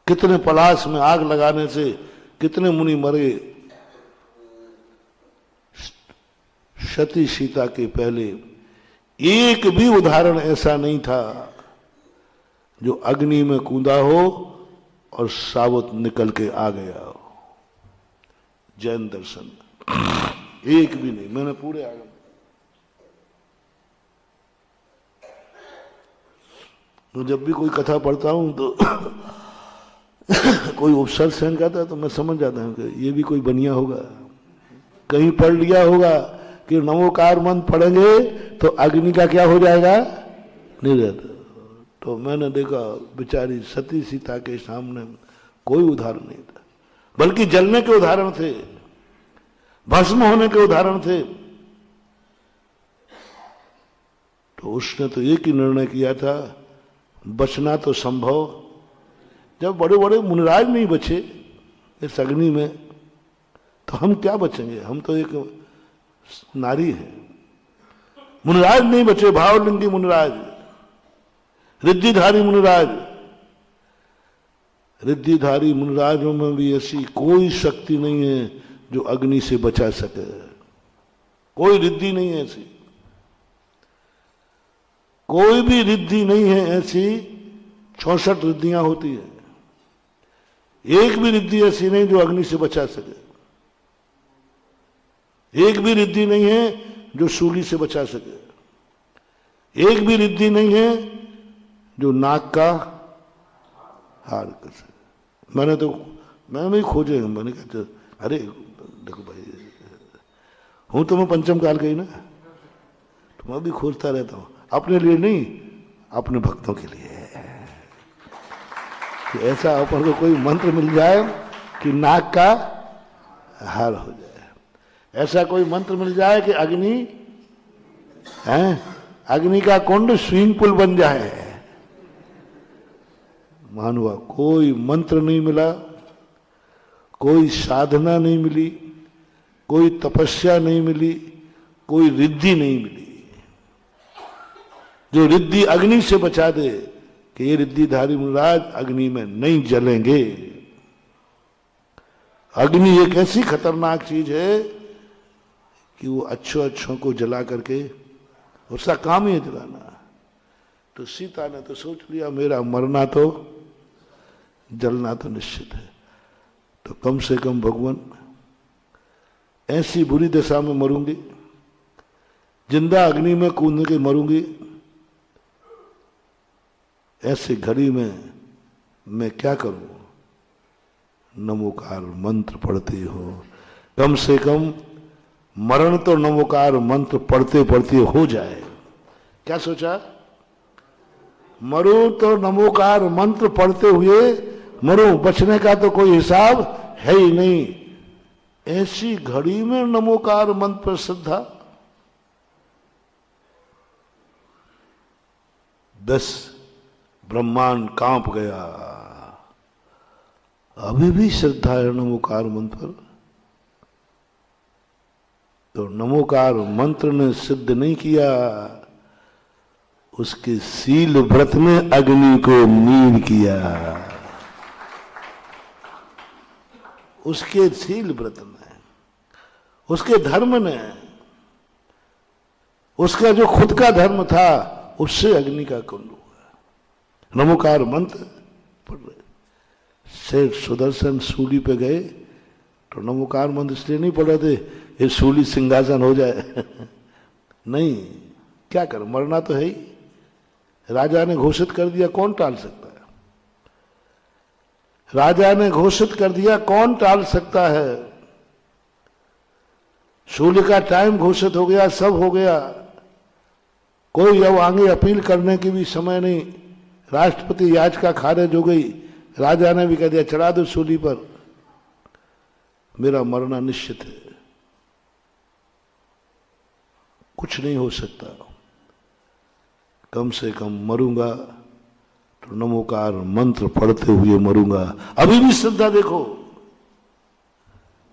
कितने पलाश में आग लगाने से कितने मुनि मरे। सती सीता के पहले एक भी उदाहरण ऐसा नहीं था जो अग्नि में कूदा हो और साबुत निकल के आ गया हो। जैन दर्शन एक भी नहीं। मैंने पूरे आगम तो जब भी कोई कथा पढ़ता हूं तो कोई उपसर्ग सहन करता है तो मैं समझ जाता हूं कि ये भी कोई बनिया होगा, कहीं पढ़ लिया होगा कि नमोकार मंत्र पढ़ेंगे तो अग्नि का क्या हो जाएगा, निरत। तो मैंने देखा बेचारी सती सीता के सामने कोई उदाहरण नहीं था, बल्कि जलने के उदाहरण थे, भस्म होने के उदाहरण थे। तो उसने तो एक ही निर्णय किया था, बचना तो संभव। जब बड़े बड़े मुनिराज नहीं बचे इस अग्नि में तो हम क्या बचेंगे, हम तो एक नारी है। मुनिराज नहीं बचे, भावलिंगी मुनिराज, रिद्धिधारी मुनिराज। रिद्धिधारी मुनिराजों में भी ऐसी कोई शक्ति नहीं है जो अग्नि से बचा सके, कोई रिद्धि नहीं है ऐसी, कोई भी रिद्धि नहीं है ऐसी। 66 रिद्धियां होती है, एक भी रिद्धि ऐसी नहीं जो अग्नि से बचा सके। एक भी रिद्धि नहीं है जो शूली से बचा सके। एक भी रिद्धि नहीं है जो नाक का हार कर सके। मैंने भी खोजे, मैंने कहा अरे देखो भाई, हूं तो मैं पंचम काल का ही ना, तो मैं भी खोजता रहता हूं, अपने लिए नहीं, अपने भक्तों के लिए। कि ऐसा अपन को कोई मंत्र मिल जाए कि नाक का हार हो जाए, ऐसा कोई मंत्र मिल जाए कि अग्नि अग्नि का कुंड स्विमिंग पूल बन जाए। मानवा कोई मंत्र नहीं मिला, कोई साधना नहीं मिली, कोई तपस्या नहीं मिली, कोई रिद्धि नहीं मिली जो रिद्धि अग्नि से बचा दे कि ये रिद्धिधारी मुनिराज अग्नि में नहीं जलेंगे। अग्नि एक ऐसी खतरनाक चीज है कि वो अच्छों को जला करके, उसका काम ही है जलाना। तो सीता ने तो सोच लिया मेरा मरना तो, जलना तो निश्चित है, तो कम से कम भगवान ऐसी बुरी दशा में मरूंगी, जिंदा अग्नि में कूद के मरूंगी, ऐसी घड़ी में मैं क्या करूं? नमोकार मंत्र पढ़ते हो, कम से कम मरण तो नमोकार मंत्र पढ़ते पढ़ते हो जाए। क्या सोचा? मरूं तो नमोकार मंत्र पढ़ते हुए मरूं, बचने का तो कोई हिसाब है ही नहीं। ऐसी घड़ी में नमोकार मंत्र पर श्रद्धा, 10 ब्रह्मांड कांप गया। अभी भी श्रद्धा है नमोकार मंत्र पर। तो नमोकार मंत्र ने सिद्ध नहीं किया, उसके सील व्रत ने अग्नि को नील किया। उसके सील व्रत ने, उसके धर्म ने, उसका जो खुद का धर्म था उससे अग्नि का कुंड हुआ। नमोकार मंत्र पढ़ रहे, सेठ सुदर्शन सूली पे गए तो नमोकार मंत्र इसलिए नहीं पढ़ रहे थे ये सूली सिंहासन हो जाए नहीं, क्या कर, मरना तो है ही। राजा ने घोषित कर दिया, कौन टाल सकता है? राजा ने घोषित कर दिया, कौन टाल सकता है? सूली का टाइम घोषित हो गया, सब हो गया, कोई अब आगे अपील करने की भी समय नहीं। राष्ट्रपति याचिका खारिज हो गई, राजा ने भी कह दिया चढ़ा दो सूली पर, मेरा मरना निश्चित है, कुछ नहीं हो सकता। कम से कम मरूंगा तो नमोकार मंत्र पढ़ते हुए मरूंगा। अभी भी श्रद्धा देखो,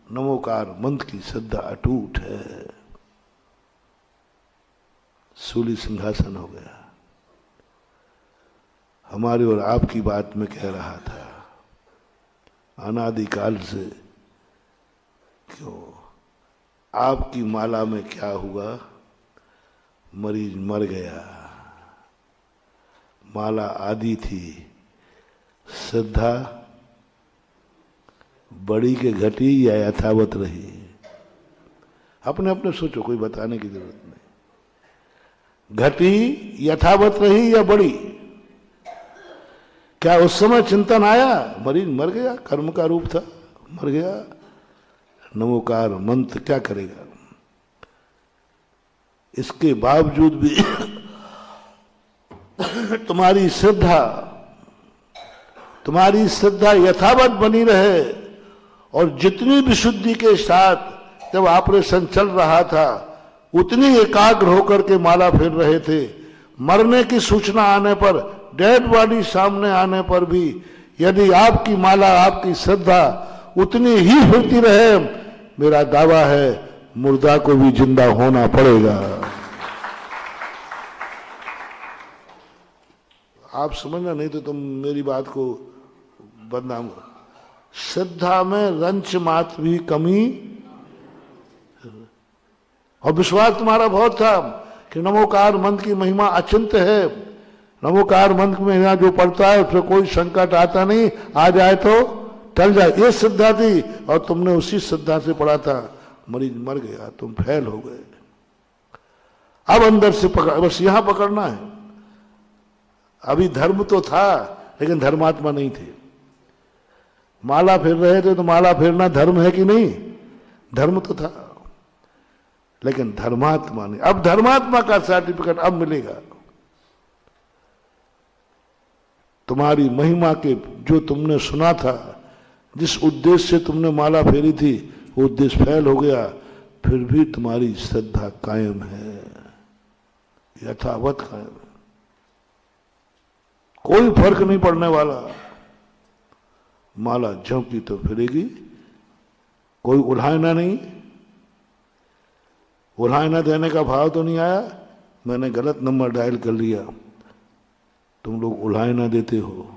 नमोकार मंत्र की श्रद्धा अटूट है। सूली सिंहासन हो गया। हमारी और आपकी बात में कह रहा था, अनादिकाल से क्यों आपकी माला में क्या हुआ, मरीज मर गया। माला आदि थी, श्रद्धा बड़ी के घटी या यथावत रही। अपने अपने सोचो, कोई बताने की जरूरत नहीं। घटी यथावत रही या बड़ी? क्या उस समय चिंतन आया? मरीज मर गया, कर्म का रूप था, मर गया। नमोकार मंत्र क्या करेगा? इसके बावजूद भी तुम्हारी श्रद्धा यथावत बनी रहे। और जितनी विशुद्धि के साथ जब ऑपरेशन चल रहा था, उतनी एकाग्र होकर के माला फेर रहे थे। मरने की सूचना आने पर, डेड बॉडी सामने आने पर भी यदि आपकी माला, आपकी श्रद्धा उतनी ही होती रहे, मेरा दावा है मुर्दा को भी जिंदा होना पड़ेगा। आप समझना, नहीं तो तुम मेरी बात को बदनाम करो। श्रद्धा में रंच मात्र भी कमी, और विश्वास तुम्हारा बहुत था कि नमोकार मंत्र की महिमा अचिंत है। नमोकार मंत्र में यहाँ जो पढ़ता है उसमें कोई संकट आता नहीं, आ जाए तो टल जाए, ये श्रद्धा थी। और तुमने उसी श्रद्धा से पढ़ा था, मरीज मर गया, तुम फेल हो गए। अब अंदर से पकड़, बस यहां पकड़ना है। अभी धर्म तो था लेकिन धर्मात्मा नहीं थे। माला फेर रहे थे तो माला फेरना धर्म है कि नहीं? धर्म तो था लेकिन धर्मात्मा नहीं। अब धर्मात्मा का सर्टिफिकेट अब मिलेगा। तुम्हारी महिमा के जो तुमने सुना था, जिस उद्देश्य से तुमने माला फेरी थी, वो उद्देश्य फेल हो गया, फिर भी तुम्हारी श्रद्धा कायम है, यथावत कायम है। कोई फर्क नहीं पड़ने वाला। माला झोंकी तो फिरेगी, कोई उल्हाना नहीं। उल्हाना देने का भाव तो नहीं आया, मैंने गलत नंबर डायल कर लिया, तुम लोग उल्हाना देते हो।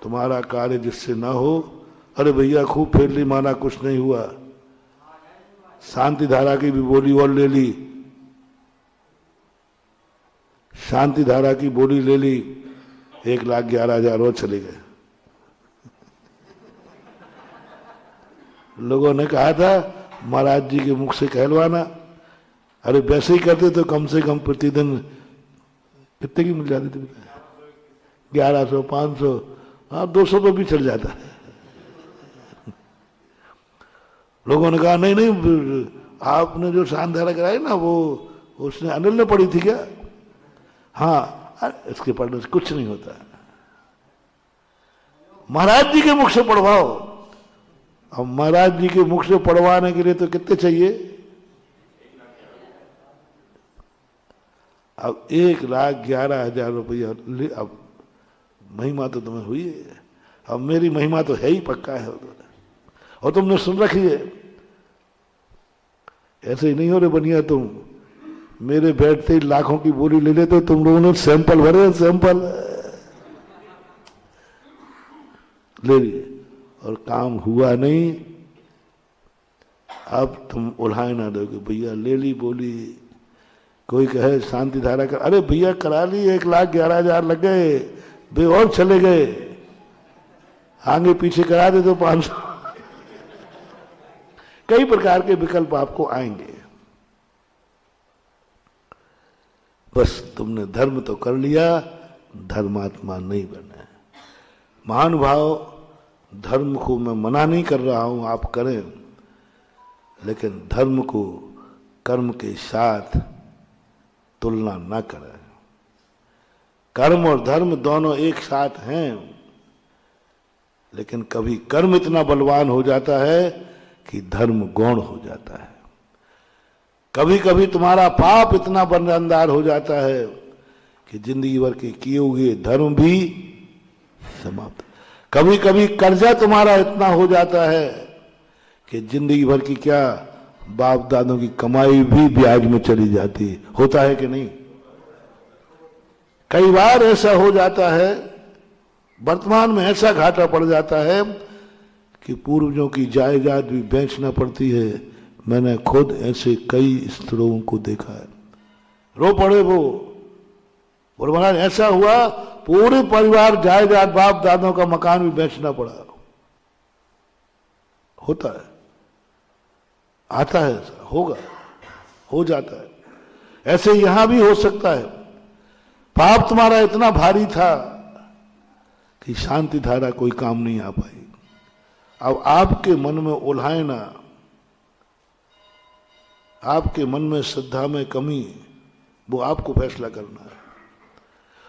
तुम्हारा कार्य जिससे ना हो, अरे भैया खूब फेर ली, माना कुछ नहीं हुआ। शांति धारा की भी बोली और ले ली, शांति धारा की बोली ले ली, 1,11,000 और चले गए। लोगों ने कहा था महाराज जी के मुख से कहलवाना। अरे वैसे ही करते तो कम से कम प्रतिदिन कितने की मिल जाती थी? 1100, 500, हाँ 200 पे भी चल जाता है। लोगों ने कहा नहीं नहीं, आपने जो शांति धारा कराई ना, वो उसने अनिल ने पढ़ी थी क्या? हाँ, इसके पढ़ने से कुछ नहीं होता। महाराज जी के मुख से पढ़वाओ। अब महाराज जी के मुख से पढ़वाने के लिए तो कितने चाहिए? अब 1,11,000 रुपया। अब महिमा तो तुम्हें हुई है, अब मेरी महिमा तो है ही पक्का है। और तुमने सुन रखी है। ऐसे ही नहीं हो रहे बनिया, तुम मेरे बैठते ही लाखों की बोली ले लेते, तुम लोगों ने सैंपल भरे, सैंपल ले लिए और काम हुआ नहीं। अब तुम उल्हाए ना दोगे, भैया ले ली बोली। कोई कहे शांति धारा कर, अरे भैया करा ली, 1,11,000 लग गए, वे और चले गए, आगे पीछे करा दे तो 500। कई प्रकार के विकल्प आपको आएंगे। बस तुमने धर्म तो कर लिया, धर्मात्मा नहीं बने। महानुभाव, धर्म को मैं मना नहीं कर रहा हूं, आप करें, लेकिन धर्म को कर्म के साथ तुलना ना करें। कर्म और धर्म दोनों एक साथ हैं, लेकिन कभी कर्म इतना बलवान हो जाता है कि धर्म गौण हो जाता है। कभी कभी तुम्हारा पाप इतना बरंदार हो जाता है कि जिंदगी भर के किए हुए धर्म भी समाप्त। कभी कभी कर्जा तुम्हारा इतना हो जाता है कि जिंदगी भर की क्या बाप दादों की कमाई भी ब्याज में चली जाती है। होता है कि नहीं? कई बार ऐसा हो जाता है, वर्तमान में ऐसा घाटा पड़ जाता है कि पूर्वजों की जायदाद भी बेचना पड़ती है। मैंने खुद ऐसे कई स्त्रों को देखा है। रो पड़े वो, और महाराज ऐसा हुआ पूरे परिवार जायदाद बाप दादों का मकान भी बेचना पड़ा। होता है, आता है, ऐसा होगा, हो जाता है। ऐसे यहां भी हो सकता है। पाप तुम्हारा इतना भारी था कि शांति धारा कोई काम नहीं आ पाई। अब आपके मन में उलझना, आपके मन में श्रद्धा में कमी, वो आपको फैसला करना है।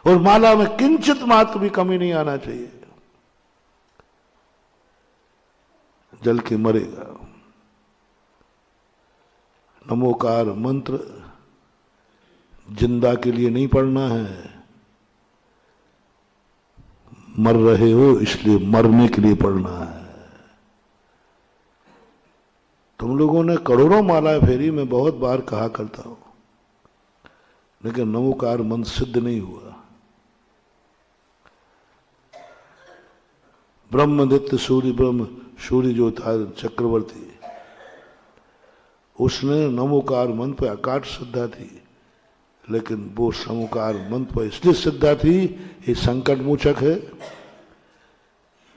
और माला में किंचित मात्र भी कमी नहीं आना चाहिए। जल के मरेगा। नमोकार मंत्र जिंदा के लिए नहीं पढ़ना है, मर रहे हो इसलिए मरने के लिए पढ़ना है। तुम लोगों ने करोड़ों माला फेरी, मैं बहुत बार कहा करता हूं, लेकिन नमोकार मंत्र सिद्ध नहीं हुआ। ब्रह्मदित्य सूर्य, ब्रह्म सूर्य जो था चक्रवर्ती, उसने नमोकार मंत्र पर अकाट श्रद्धा थी, लेकिन वो नमोकार मंत्र पर इसलिए श्रद्धा थी, ये संकट मोचक है,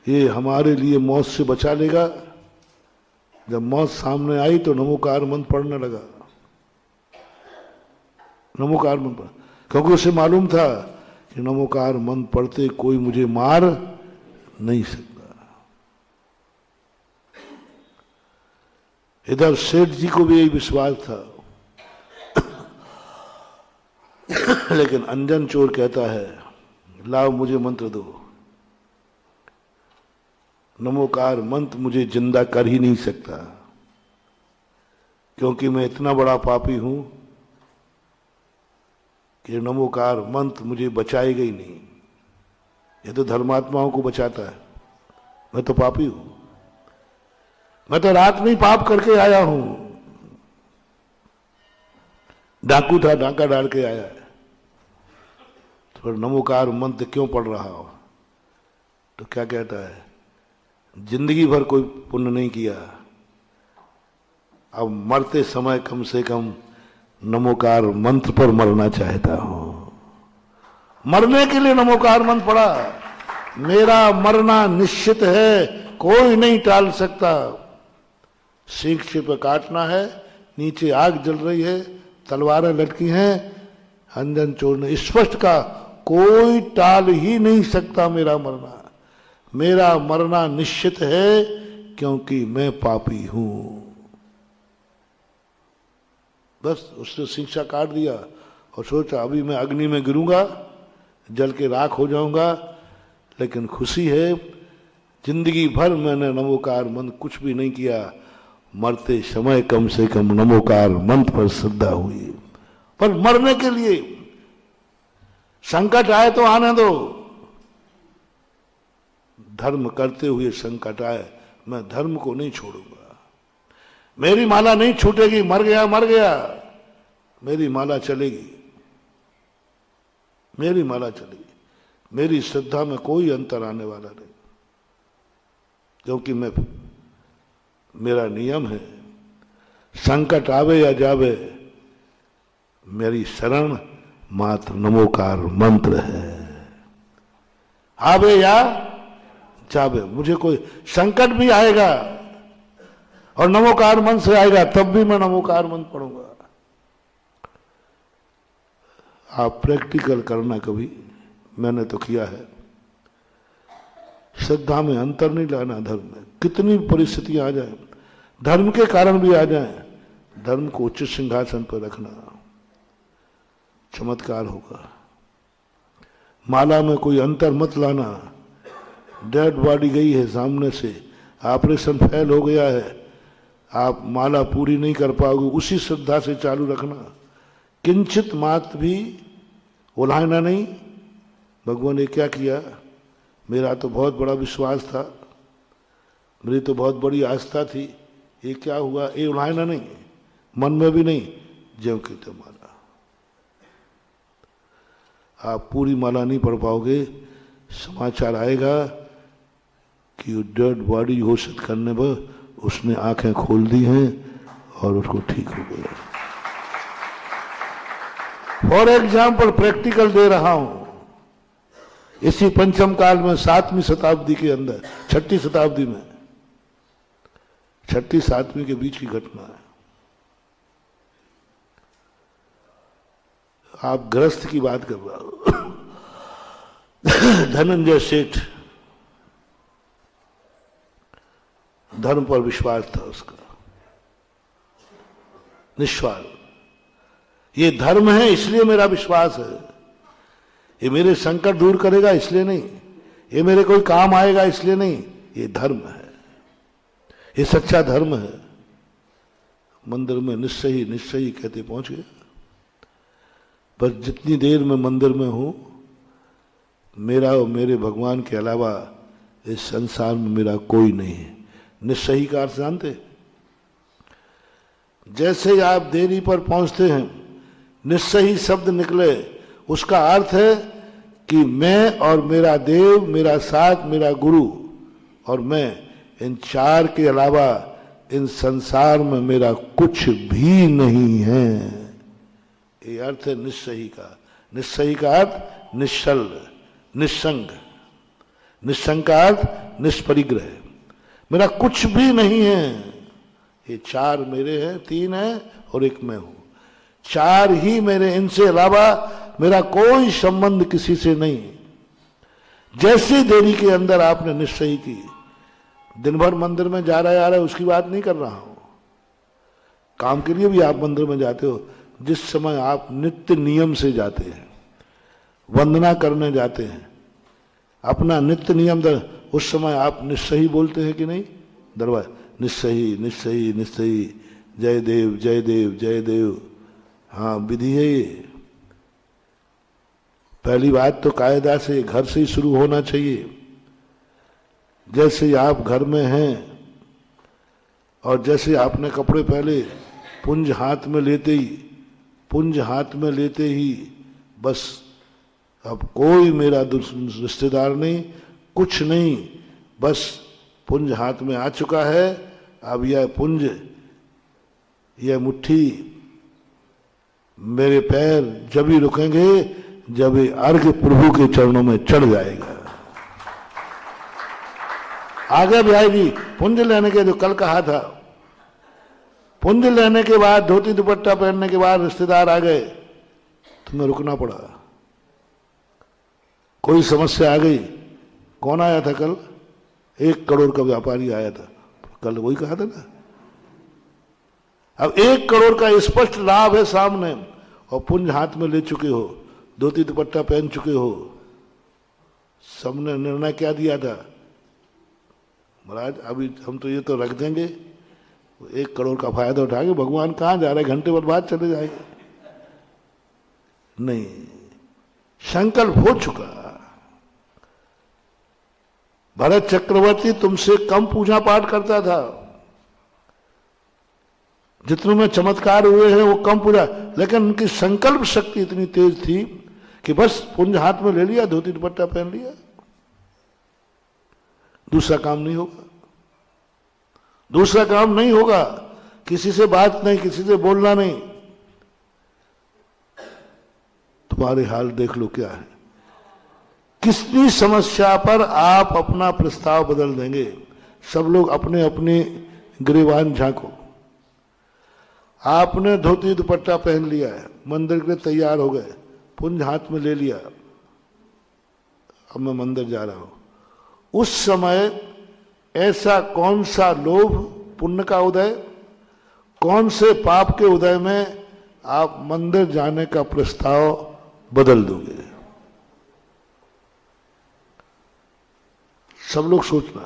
ये हमारे लिए मौत से बचा लेगा। जब मौत सामने आई तो नमोकार मंत्र पढ़ने लगा, नमोकार मंत्र, क्योंकि उसे मालूम था कि नमोकार मंत्र पढ़ते कोई मुझे मार नहीं सकता। इधर सेठ जी को भी यही विश्वास था, लेकिन अंजन चोर कहता है लाओ मुझे मंत्र दो। नमोकार मंत्र मुझे जिंदा कर ही नहीं सकता, क्योंकि मैं इतना बड़ा पापी हूं कि नमोकार मंत्र मुझे बचाएगा ही नहीं। ये तो धर्मात्माओं को बचाता है, मैं तो पापी हूं। मैं तो रात में पाप करके आया हूं, डाकू था, डाका डाल के आया है, तो नमोकार मंत्र क्यों पढ़ रहा हो? तो क्या कहता है, जिंदगी भर कोई पुण्य नहीं किया, अब मरते समय कम से कम नमोकार मंत्र पर मरना चाहता हूं। मरने के लिए नमोकार मंत्र पढ़ा। मेरा मरना निश्चित है, कोई नहीं टाल सकता। सीख से पे काटना है, नीचे आग जल रही है, तलवारें लटकी हैं। अंजन चोर ने स्पष्ट कहा, कोई टाल ही नहीं सकता मेरा मरना। मेरा मरना निश्चित है, क्योंकि मैं पापी हूं। बस उसने शिक्षा काट दिया और सोचा अभी मैं अग्नि में गिरूंगा, जल के राख हो जाऊंगा। लेकिन खुशी है, जिंदगी भर मैंने नमोकार मंत्र कुछ भी नहीं किया, मरते समय कम से कम नमोकार मंत्र पर श्रद्धा हुई। पर मरने के लिए संकट आए तो आने दो, धर्म करते हुए संकट आए, मैं धर्म को नहीं छोड़ूंगा। मेरी माला नहीं छूटेगी, मर गया मर गया, मेरी माला चलेगी, मेरी माला चलेगी। मेरी श्रद्धा में कोई अंतर आने वाला नहीं, क्योंकि मेरा नियम है, संकट आवे या जावे, मेरी शरण मात्र नमोकार मंत्र है। आवे या जावे, मुझे कोई संकट भी आएगा और नमोकार मंत्र से आएगा, तब भी मैं नमोकार मंत्र पढ़ूंगा। आप प्रैक्टिकल करना कभी, मैंने तो किया है। श्रद्धा में अंतर नहीं लाना। धर्म में कितनी परिस्थितियां आ जाए, धर्म के कारण भी आ जाए, धर्म को उच्च सिंहासन पर रखना, चमत्कार होगा। माला में कोई अंतर मत लाना। डेड बॉडी गई है सामने से, ऑपरेशन फेल हो गया है, आप माला पूरी नहीं कर पाओगे, उसी श्रद्धा से चालू रखना। किंचित मात्र भी उलाहना नहीं। भगवान ने क्या किया, मेरा तो बहुत बड़ा विश्वास था, मेरी तो बहुत बड़ी आस्था थी, ये क्या हुआ? ये उड़ाना नहीं, मन में भी नहीं, ज्यों की त्यों माला। आप पूरी माला नहीं पढ़ पाओगे, समाचार आएगा कि डेड बॉडी घोषित करने पर उसने आंखें खोल दी हैं और उसको ठीक हो गया। फॉर एग्जाम्पल प्रैक्टिकल दे रहा हूं, इसी पंचम काल में 7वीं शताब्दी के अंदर, 6ठी शताब्दी में, 6ठी 7वीं के बीच की घटना है। आप गृहस्थ की बात कर रहा हो, धनंजय सेठ, धर्म पर विश्वास था उसका, निस्वार्थ। ये धर्म है इसलिए मेरा विश्वास है, ये मेरे संकट दूर करेगा इसलिए नहीं, ये मेरे कोई काम आएगा इसलिए नहीं, ये धर्म है, ये सच्चा धर्म है। मंदिर में निश्चयी निश्चयी कहते पहुंच गया। बस जितनी देर मैं मंदिर में हूं, मेरा और मेरे भगवान के अलावा इस संसार में मेरा कोई नहीं है। निश्चयी का अर्थ जानते? जैसे ही आप देरी पर पहुंचते हैं, निश्चयी शब्द निकले, उसका अर्थ है कि मैं और मेरा देव, मेरा साथ, मेरा गुरु और मैं, इन चार के अलावा इन संसार में मेरा कुछ भी नहीं है। ये अर्थ है निश्चयी का। निश्चयी का अर्थ निश्चल, निस्संग, निस्संग का अर्थ निष्परिग्रह, मेरा कुछ भी नहीं है। ये चार मेरे हैं, 3 है और एक मैं हूं, 4 ही मेरे, इनसे अलावा मेरा कोई संबंध किसी से नहीं। जैसी देरी के अंदर आपने निश्चय की, दिन भर मंदिर में जा रहा है आ रहा है उसकी बात नहीं कर रहा हूं, काम के लिए भी आप मंदिर में जाते हो, जिस समय आप नित्य नियम से जाते हैं, वंदना करने जाते हैं, अपना नित्य नियम उस समय आप निश्चयी बोलते हैं कि नहीं? दरबार निश्चयी निश्चयी निश्चयी, जय देव जय देव जय देव। हाँ, विधि है ये। पहली बात तो कायदा से घर से ही शुरू होना चाहिए। जैसे आप घर में हैं और जैसे आपने कपड़े पहले, पुंज हाथ में लेते ही, पुंज हाथ में लेते ही बस अब कोई मेरा रिश्तेदार नहीं, कुछ नहीं, बस पुंज हाथ में आ चुका है। अब यह पुंज, यह मुट्ठी, मेरे पैर जब ही रुकेंगे जब ये अर्घ प्रभु के चरणों में चढ़ जाएगा। आगे भी आएगी। पुंज लेने के, जो कल कहा था, पुंज लेने के बाद, धोती दुपट्टा पहनने के बाद रिश्तेदार आ गए, तुम्हें रुकना पड़ा। कोई समस्या आ गई। कौन आया था कल? 1 करोड़ का व्यापारी आया था, कल वही कहा था ना। अब 1 करोड़ का स्पष्ट लाभ है सामने, और पुंज हाथ में ले चुके हो, धोती दुपट्टा पहन चुके हो। सबने निर्णय क्या दिया था? महाराज अभी हम तो ये तो रख देंगे, 1 करोड़ का फायदा उठाएंगे, भगवान कहां जा रहे, घंटे भर बाद चले जाएंगे। नहीं, संकल्प हो चुका। भरत चक्रवर्ती तुमसे कम पूजा पाठ करता था, जितनों में चमत्कार हुए हैं वो कम पूजा, लेकिन उनकी संकल्प शक्ति इतनी तेज थी कि बस पुंज हाथ में ले लिया, धोती दुपट्टा पहन लिया, दूसरा काम नहीं होगा, दूसरा काम नहीं होगा, किसी से बात नहीं, किसी से बोलना नहीं। तुम्हारे हाल देख लो क्या है। किसनी समस्या पर आप अपना प्रस्ताव बदल देंगे? सब लोग अपने अपने गिरेबान झांको। आपने धोती दुपट्टा पहन लिया है, मंदिर के लिए तैयार हो गए, पुंज हाथ में ले लिया, अब मैं मंदिर जा रहा हूं। उस समय ऐसा कौन सा लोभ पुण्य का उदय, कौन से पाप के उदय में आप मंदिर जाने का प्रस्ताव बदल दोगे? सब लोग सोचना।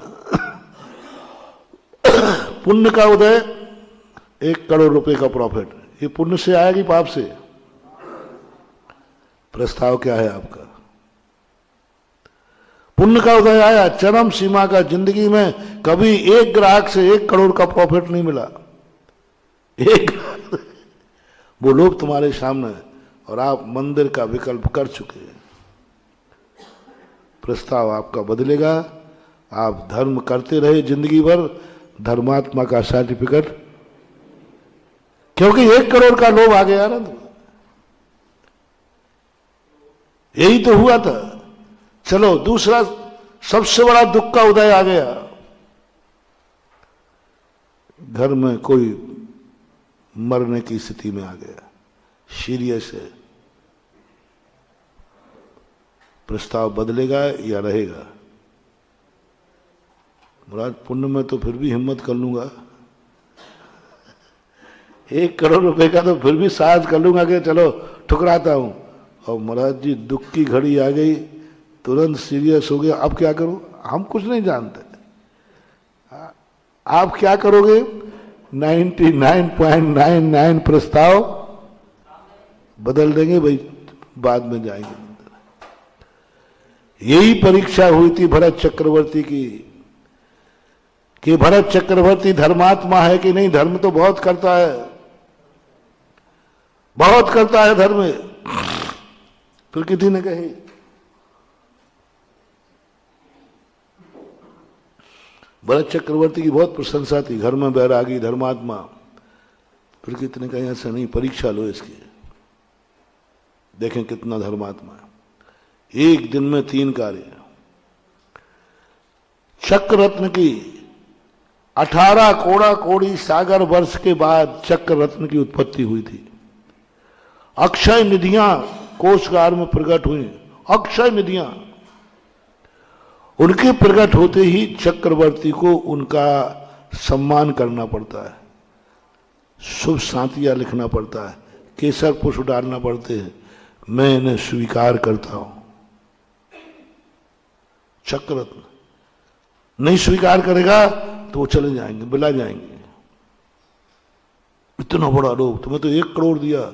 पुण्य का उदय, 1 करोड़ रुपए का प्रॉफिट, ये पुण्य से आया कि पाप से? प्रस्ताव क्या है आपका? पुण्य का उदय आया, चरम सीमा का, जिंदगी में कभी एक ग्राहक से 1 करोड़ का प्रॉफिट नहीं मिला, एक वो लोग तुम्हारे सामने है और आप मंदिर का विकल्प कर चुके हैं। प्रस्ताव आपका बदलेगा, आप धर्म करते रहे जिंदगी भर, धर्मात्मा का सर्टिफिकेट, क्योंकि 1 करोड़ का लोभ आ गया ना, यही तो हुआ था। चलो दूसरा सबसे बड़ा दुख का उदय आ गया, घर में कोई मरने की स्थिति में आ गया, सीरियस है। प्रस्ताव बदलेगा या रहेगा? मुराद पुण्य में तो फिर भी हिम्मत कर लूंगा, 1 करोड़ रुपए का तो फिर भी साहस कर लूंगा कि चलो ठुकराता हूं। और महाराज जी दुख की घड़ी आ गई, तुरंत सीरियस हो गया, अब क्या करूं? हम कुछ नहीं जानते, आप क्या करोगे? 99.99 प्रस्ताव बदल देंगे भाई, बाद में जाएंगे। यही परीक्षा हुई थी भरत चक्रवर्ती की, कि भरत चक्रवर्ती धर्मात्मा है कि नहीं। धर्म तो बहुत करता है, बहुत करता है धर्म। फिर किसी ने कही भरत चक्रवर्ती की बहुत प्रशंसा थी, घर में बैरागी, धर्मात्मा। फिर कितने कहीं ऐसा नहीं, परीक्षा लो इसकी, देखें कितना धर्मात्मा है। 1 दिन में 3 कार्य। चक्र रत्न की 18 कोड़ा कोड़ी सागर वर्ष के बाद चक्र रत्न की उत्पत्ति हुई थी। अक्षय निधियां कोषगार में प्रकट हुई, अक्षय निधियां। उनके प्रकट होते ही चक्रवर्ती को उनका सम्मान करना पड़ता है, शुभ शांतियां लिखना पड़ता है, केसर पुष्प डालना पड़ते हैं, मैं इन्हें स्वीकार करता हूं। चक्ररत्न नहीं स्वीकार करेगा तो वो चले जाएंगे, बिला जाएंगे। इतना बड़ा लोग, तुम्हें तो 1 करोड़ दिया,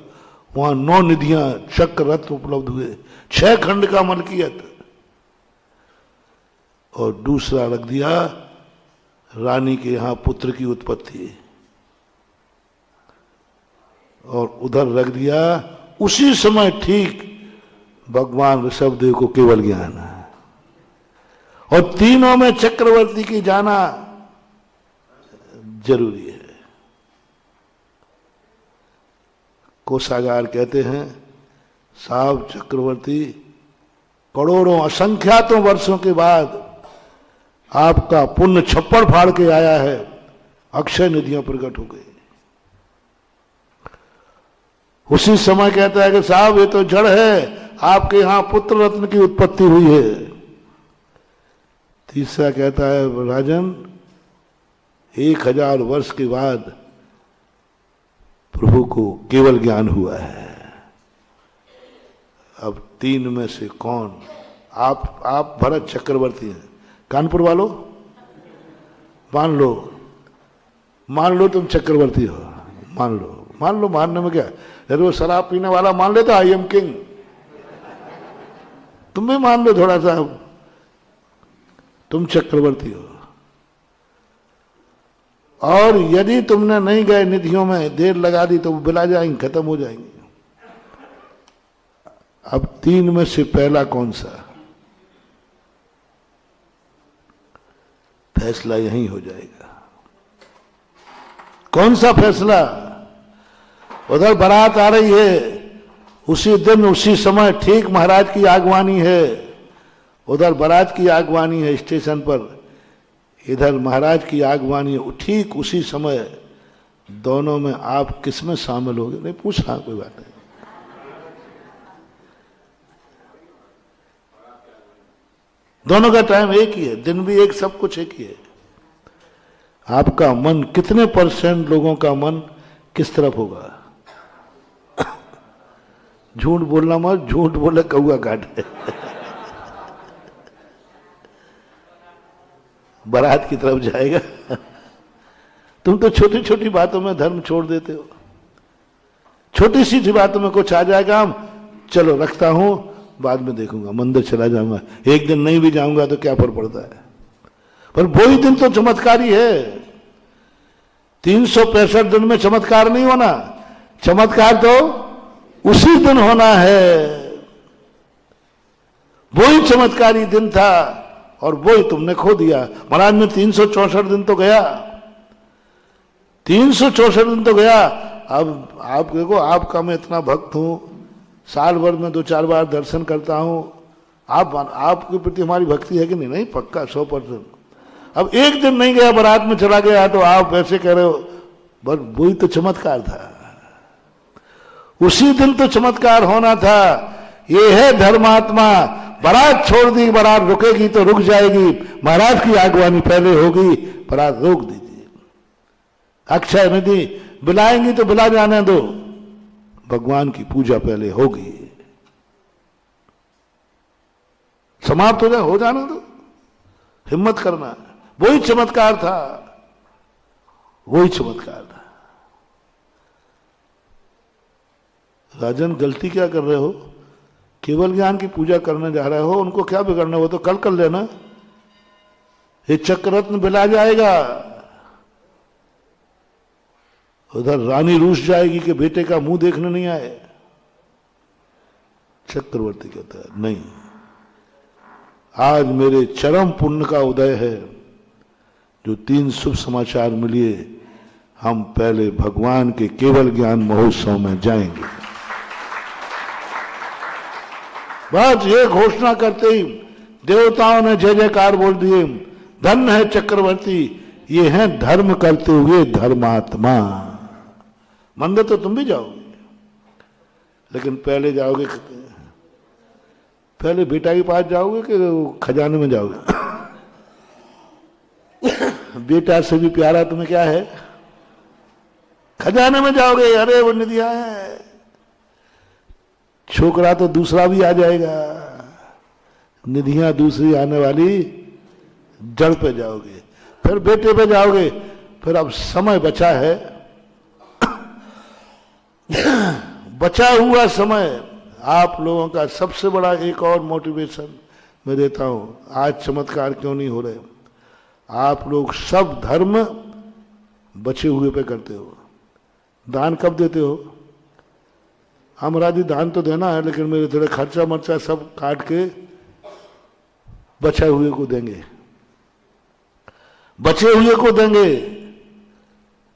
वहां 9 निधियां चक्र रत्न उपलब्ध हुए, 6 खंड का मलकियत। और दूसरा रख दिया रानी के यहां पुत्र की उत्पत्ति, और उधर रख दिया उसी समय ठीक भगवान ऋषभदेव को केवल ज्ञान है। और तीनों में चक्रवर्ती की जाना जरूरी है। कोषागार कहते हैं साहब चक्रवर्ती करोड़ों असंख्यातों वर्षों के बाद आपका पुण्य छप्पड़ फाड़ के आया है, अक्षय निधियां प्रकट हो गई। उसी समय कहता है कि साहब ये तो जड़ है, आपके यहां पुत्र रत्न की उत्पत्ति हुई है। तीसरा कहता है राजन 1000 वर्ष के बाद प्रभु को केवल ज्ञान हुआ है। अब 3 में से कौन? आप भरत चक्रवर्ती हैं, कानपुर वालों मान लो तुम चक्रवर्ती हो, मान लो, मानने में क्या? अरे वो शराब पीने वाला मान लेता आई एम किंग, तुम भी मान लो थोड़ा सा, तुम चक्रवर्ती हो। और यदि तुमने नहीं गए निधियों में, देर लगा दी तो वो बिला जाएंगे, खत्म हो जाएंगे। अब 3 में से पहला कौन सा? फैसला यहीं हो जाएगा। कौन सा फैसला? उधर बारात आ रही है, उसी दिन उसी समय ठीक महाराज की आगवानी है, उधर बारात की आगवानी है स्टेशन पर, इधर महाराज की आगवानी है, ठीक उसी समय। दोनों में आप किस में शामिल होगे? नहीं पूछा, कोई बात नहीं। दोनों का टाइम एक ही है, दिन भी एक, सब कुछ एक ही है। आपका मन कितने % लोगों का मन किस तरफ होगा? झूठ बोलना मत, झूठ बोले कौआ काटे। बारात की तरफ जाएगा। तुम तो छोटी छोटी बातों में धर्म छोड़ देते हो। छोटी सी बातों में कुछ आ जाएगा, हम चलो रखता हूं, बाद में देखूंगा, मंदिर चला जाऊंगा, एक दिन नहीं भी जाऊंगा तो क्या फर्क पड़ता है। पर वही दिन तो चमत्कारी है। 365 दिन में चमत्कार नहीं होना, चमत्कार तो उसी दिन होना है। वही चमत्कारी दिन था और वही तुमने खो दिया। महाराज में 364 दिन तो गया, 364 दिन तो गया। अब आप देखो, आपका मैं इतना भक्त हूं, साल भर में 2-4 बार दर्शन करता हूं। आपके प्रति हमारी भक्ति है कि नहीं? नहीं, पक्का 100%। अब एक दिन नहीं गया, बारात में चला गया तो आप ऐसे कह रहे हो, बस वही तो चमत्कार था, उसी दिन तो चमत्कार होना था। ये है धर्मात्मा। बारात छोड़ दी, बारात रुकेगी तो रुक जाएगी, महाराज की आगवानी पहले होगी, बारात रोक दीजिए। अक्षय निधि बुलाएंगी तो बुला जाने दो, भगवान की पूजा पहले होगी, समाप्त हो जाने दो, हिम्मत करना। वही चमत्कार था, वही चमत्कार था। राजन, गलती क्या कर रहे हो? केवल ज्ञान की पूजा करने जा रहे हो, उनको क्या बिगड़ना, वो तो कल कर लेना। ये चक्ररत्न बिला जाएगा, उधर रानी रूस जाएगी कि बेटे का मुंह देखने नहीं आए। चक्रवर्ती कहता है नहीं, आज मेरे चरम पुण्य का उदय है, जो 3 शुभ समाचार मिलिए, हम पहले भगवान के केवल ज्ञान महोत्सव में जाएंगे। बस ये घोषणा करते ही देवताओं ने जय जयकार बोल दिए। धन्य है चक्रवर्ती, ये हैं धर्म करते हुए धर्मात्मा। मंदिर तो तुम भी जाओगे, लेकिन पहले जाओगे, पहले बेटा के पास जाओगे कि खजाने में जाओगे? बेटा से भी प्यारा तुम्हें क्या है? खजाने में जाओगे। अरे वो निधियां है, छोकरा तो दूसरा भी आ जाएगा, निधियां दूसरी आने वाली, जड़ पे जाओगे, फिर बेटे पे जाओगे। फिर अब समय बचा है, बचा हुआ समय आप लोगों का सबसे बड़ा एक और मोटिवेशन मैं देता हूं। आज चमत्कार क्यों नहीं हो रहे? आप लोग सब धर्म बचे हुए पे करते हो। दान कब देते हो? हमारा जी दान तो देना है, लेकिन मेरे थोड़े खर्चा मर्चा सब काट के बचे हुए को देंगे, बचे हुए को देंगे।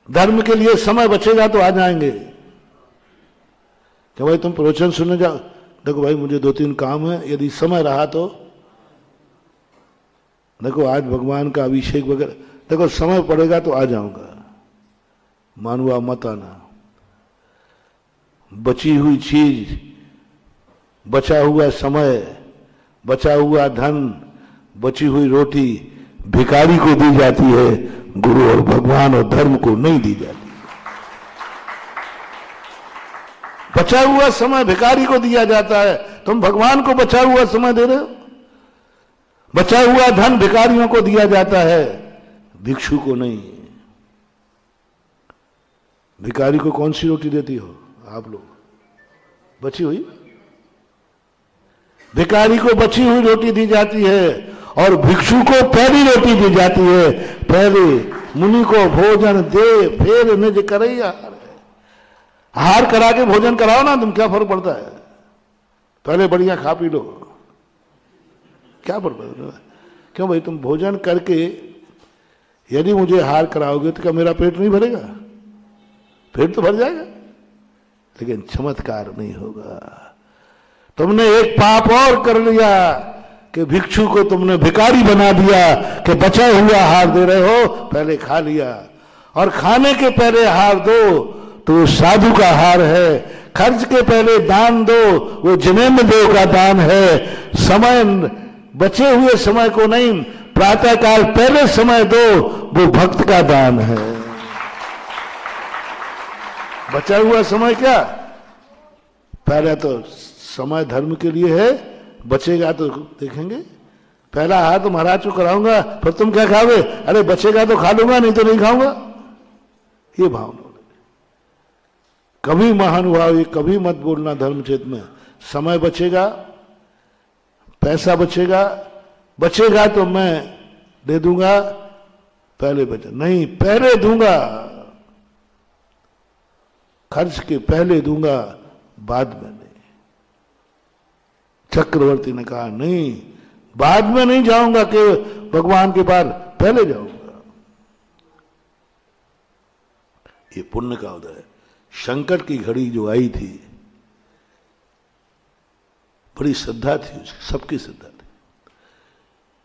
धर्म के लिए समय बचेगा तो आ जाएंगे कि भाई तुम प्रवचन सुनने जाओ। देखो भाई, मुझे 2-3 काम है, यदि समय रहा तो देखो आज भगवान का अभिषेक वगैरह, देखो समय पड़ेगा तो आ जाऊंगा, मानुआ मत आना। बची हुई चीज, बचा हुआ समय, बचा हुआ धन, बची हुई रोटी भिखारी को दी जाती है, गुरु और भगवान और धर्म को नहीं दी जाती। बचा हुआ समय भिखारी को दिया जाता है, तुम भगवान को बचा हुआ समय दे रहे हो। बचा हुआ धन भिखारियों को दिया जाता है, भिक्षु को नहीं। भिखारी को कौन सी रोटी देती हो आप लोग? बची हुई। भिखारी को बची हुई रोटी दी जाती है और भिक्षु को पहली रोटी दी जाती है। पहले मुनि को भोजन दे, फिर निज करैया। हार करा के भोजन कराओ ना, तुम क्या फर्क पड़ता है? पहले बढ़िया खा पी लो, क्या फर्क पड़ता है? क्यों भाई, तुम भोजन करके यदि मुझे हार कराओगे तो क्या मेरा पेट नहीं भरेगा? पेट तो भर जाएगा, लेकिन चमत्कार नहीं होगा। तुमने एक पाप और कर लिया कि भिक्षु को तुमने भिखारी बना दिया कि बचा हुआ हार दे रहे हो, पहले खा लिया। और खाने के पहले हार दो तो साधु का हार है, खर्च के पहले दान दो, वो जिनेन्द्र देव का दान है। समय, बचे हुए समय को नहीं, प्रातः काल पहले समय दो, वो भक्त का दान है। बचा हुआ समय क्या? पहले तो समय धर्म के लिए है, बचेगा तो देखेंगे। पहला हाथ तो महाराज को कराऊंगा, फिर तुम क्या खाओगे? अरे बचेगा तो खा लूंगा, नहीं तो नहीं खाऊंगा। ये भावना कभी महानुभाव, ये कभी मत बोलना धर्म क्षेत्र में। समय बचेगा, पैसा बचेगा तो मैं दे दूंगा, पहले बचे नहीं, पहले दूंगा, खर्च के पहले दूंगा, बाद में नहीं। चक्रवर्ती ने कहा नहीं, बाद में नहीं जाऊंगा कि भगवान के पार, पहले जाऊंगा। ये पुण्य का उदय है। संकट की घड़ी जो आई थी, बड़ी श्रद्धा थी उसकी, सबकी श्रद्धा थी।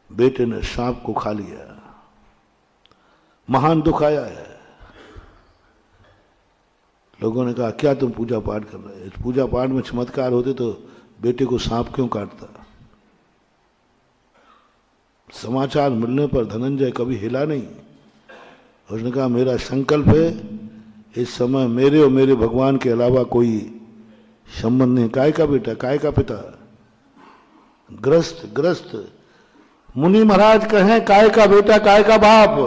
बेटे ने सांप को खा लिया, महान दुख आया है। लोगों ने कहा क्या तुम पूजा पाठ कर रहे हो? पूजा पाठ में चमत्कार होते तो बेटे को सांप क्यों काटता? समाचार मिलने पर धनंजय कभी हिला नहीं। उसने कहा मेरा संकल्प है, इस समय मेरे और मेरे भगवान के अलावा कोई संबंध नहीं। काय का बेटा, काय का पिता, ग्रस्त मुनि महाराज कहें काय का बेटा, काय का बाप।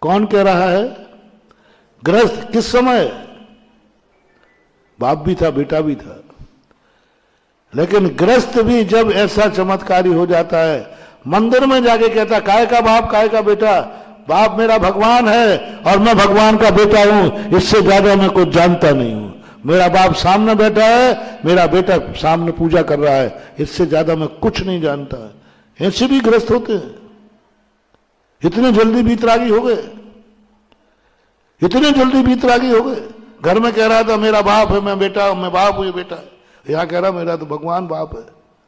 कौन कह रहा है? ग्रस्त। किस समय? बाप भी था, बेटा भी था। लेकिन ग्रस्त भी जब ऐसा चमत्कारी हो जाता है, मंदिर में जाके कहता काय का बाप, काय का बेटा, बाप मेरा भगवान है और मैं भगवान का बेटा हूं, इससे ज्यादा मैं कुछ जानता नहीं हूं। मेरा बाप सामने बैठा है, मेरा बेटा सामने पूजा कर रहा है, इससे ज्यादा मैं कुछ नहीं जानता। ऐसे भी ग्रस्त होते हैं। इतने जल्दी बीतरागी हो गए, इतने जल्दी बीतरागी हो गए। घर में कह रहा था मेरा बाप है, मैं बेटा हूं, मैं बाप हूं, ये बेटा है। यहां कह रहा मेरा तो भगवान बाप है।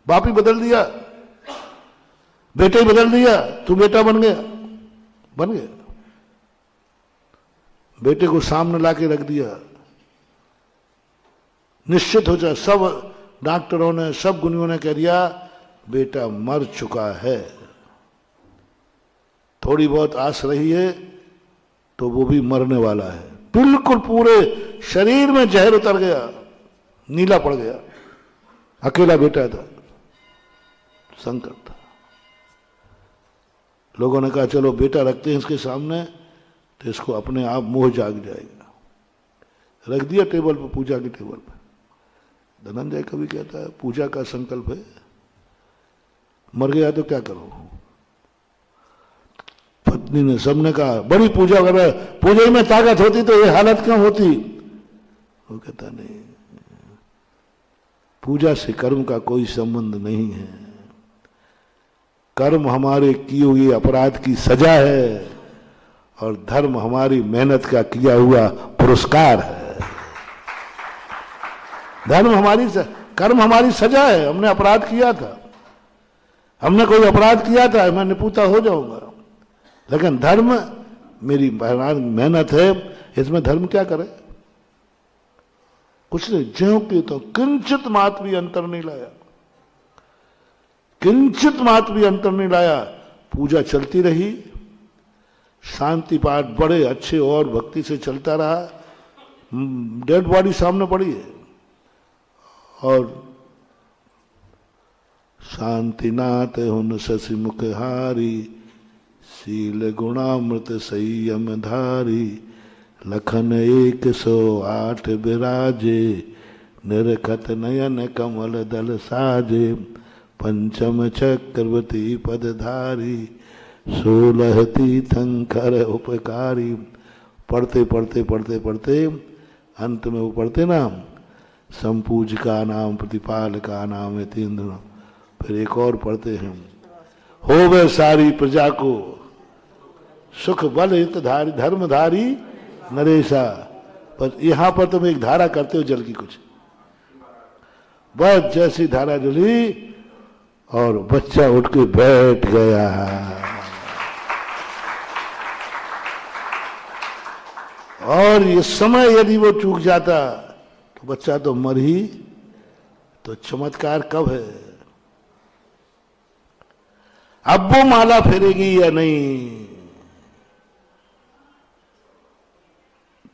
बाप ही बदल दिया, बेटे ही बदल दिया, तू बेटा बन गया। बेटे को सामने लाके रख दिया, निश्चित हो जाए। सब डॉक्टरों ने, सब गुनियों ने कह दिया बेटा मर चुका है। थोड़ी बहुत आस रही है तो वो भी मरने वाला है। बिल्कुल पूरे शरीर में जहर उतर गया, नीला पड़ गया। अकेला बेटा था, संकट था। लोगों ने कहा चलो बेटा रखते हैं इसके सामने तो इसको अपने आप मोह जाग जाएगा। रख दिया टेबल पर, पूजा की टेबल पर। धनंजय कभी कहता है पूजा का संकल्प है, मर गया तो क्या करो? पत्नी ने, सबने कहा बड़ी पूजा कर रहा है, पूजा में ताकत होती तो ये हालत क्यों होती? वो कहता नहीं, पूजा से कर्म का कोई संबंध नहीं है। कर्म हमारे किए हुए अपराध की सजा है और धर्म हमारी मेहनत का किया हुआ पुरस्कार है। कर्म हमारी सजा है। हमने अपराध किया था, हमने कोई अपराध किया था, मैं निपुता हो जाऊंगा। लेकिन धर्म मेरी मेहनत है, इसमें धर्म क्या करे? कुछ नहीं। ज्यों के तो किंचित मात्र भी अंतर नहीं लाया, किंचित मात्र भी अंतर नहीं लाया। पूजा चलती रही, शांति पाठ बड़े अच्छे और भक्ति से चलता रहा। डेड बॉडी सामने पड़ी है और शांतिनाथ हुन शशि मुख हारी, शील गुणामृत संयम धारी, लखन 108 बिराजे, निरखत नयन कमल दल साजे, पंचम चक्रवर्ती पदधारी, 16 तीर्थंकर उपकारी। पढ़ते पढ़ते पढ़ते पढ़ते अंत में वो पढ़ते ना, संपूज का नाम प्रतिपाल का नाम है तीन्द्र। फिर एक और पढ़ते हैं, होवे सारी प्रजा को सुख बल हितधारी, धर्मधारी नरेशा। पर यहां पर तुम एक धारा करते हो जल की, कुछ बस जैसी धारा जली और बच्चा उठ के बैठ गया। और ये समय यदि वो चूक जाता तो बच्चा तो मर ही। तो चमत्कार कब है? अब वो माला फेरेगी या नहीं?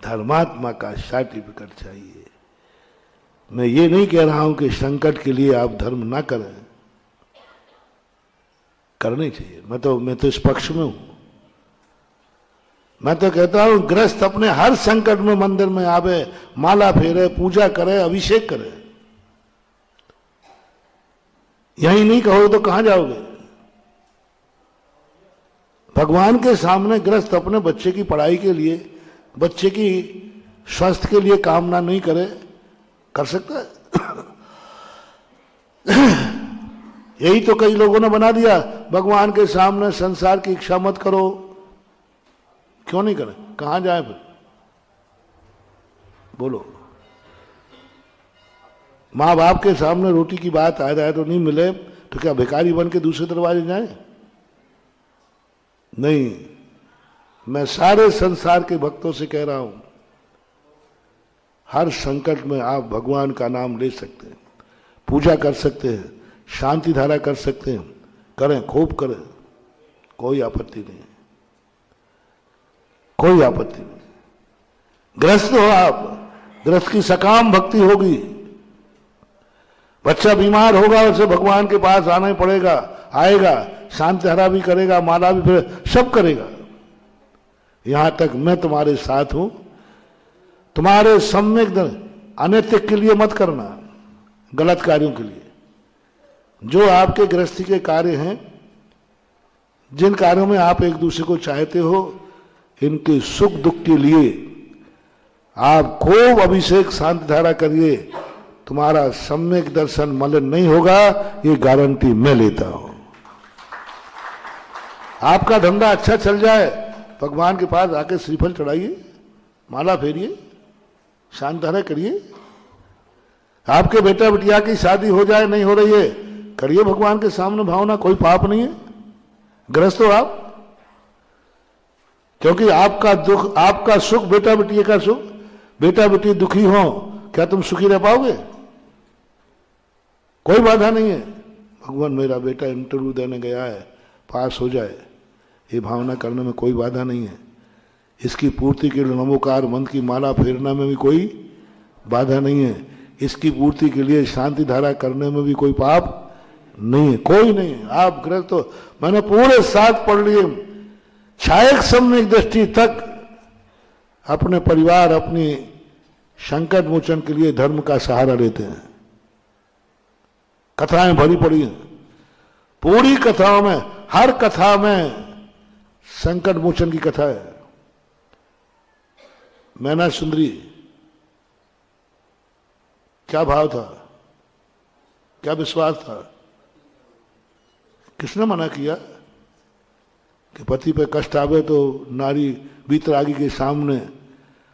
धर्मात्मा का सर्टिफिकेट चाहिए। मैं ये नहीं कह रहा हूं कि संकट के लिए आप धर्म ना करें, करनी चाहिए। मैं तो इस पक्ष में हूं। मैं तो कहता हूं गृहस्थ अपने हर संकट में मंदिर में आवे, माला फेरे, पूजा करे, अभिषेक करे। यही नहीं कहोगे तो कहां जाओगे? भगवान के सामने गृहस्थ अपने बच्चे की पढ़ाई के लिए, बच्चे की स्वास्थ्य के लिए कामना नहीं करे, कर सकता है? यही तो कई लोगों ने बना दिया, भगवान के सामने संसार की इच्छा मत करो। क्यों नहीं करें? कहां जाए फिर? बोलो। माँ बाप के सामने रोटी की बात आ जाए तो नहीं मिले तो क्या भिखारी बन के दूसरे दरवाजे जाए? नहीं। मैं सारे संसार के भक्तों से कह रहा हूं, हर संकट में आप भगवान का नाम ले सकते हैं, पूजा कर सकते हैं, शांति धारा कर सकते हैं, करें, खूब करें, कोई आपत्ति नहीं, कोई आपत्ति नहीं। गृहस्थ हो आप, गृहस्थ की सकाम भक्ति होगी। बच्चा बीमार होगा, उसे भगवान के पास आना ही पड़ेगा, आएगा, शांति धारा भी करेगा, माला भी फिर सब करेगा। यहां तक मैं तुम्हारे साथ हूं, तुम्हारे सम्यक अनैतिक के लिए मत करना, गलत कार्यों के लिए। जो आपके गृहस्थी के कार्य हैं, जिन कार्यों में आप एक दूसरे को चाहते हो, इनके सुख दुख के लिए आप खूब अभिषेक शांति धारा करिए, तुम्हारा सम्यक दर्शन मलिन नहीं होगा, ये गारंटी मैं लेता हूं। आपका धंधा अच्छा चल जाए, भगवान के पास आके श्रीफल चढ़ाइए, माला फेरिए, शांति धारा करिए। आपके बेटा बिटिया की शादी हो जाए, नहीं हो रही है, करिए भगवान के सामने भावना, कोई पाप नहीं है। गृहस्थ हो आप, क्योंकि आपका दुख, आपका सुख बेटा बिटिया का सुख, बेटा बेटी दुखी हो, क्या तुम सुखी रह पाओगे? कोई बाधा नहीं है। भगवान मेरा बेटा इंटरव्यू देने गया है, पास हो जाए, ये भावना करने में कोई बाधा नहीं है। इसकी पूर्ति के लिए नमोकार मंत्र की माला फेरना में भी कोई बाधा नहीं है। इसकी पूर्ति के लिए शांति धारा करने में भी कोई पाप नहीं है, कोई नहीं है। आप गृहस्थ तो मैंने पूरे 7 पढ़ लिए, छायक सम्यक दृष्टि तक अपने परिवार, अपनी संकट मोचन के लिए धर्म का सहारा लेते हैं। कथाएं भरी पड़ी हैं, पूरी कथाओं में, हर कथा में संकट मोचन की कथा है। मैना सुंदरी, क्या भाव था, क्या विश्वास था? किसने मना किया कि पति पे कष्ट आवे तो नारी वीतरागी के सामने,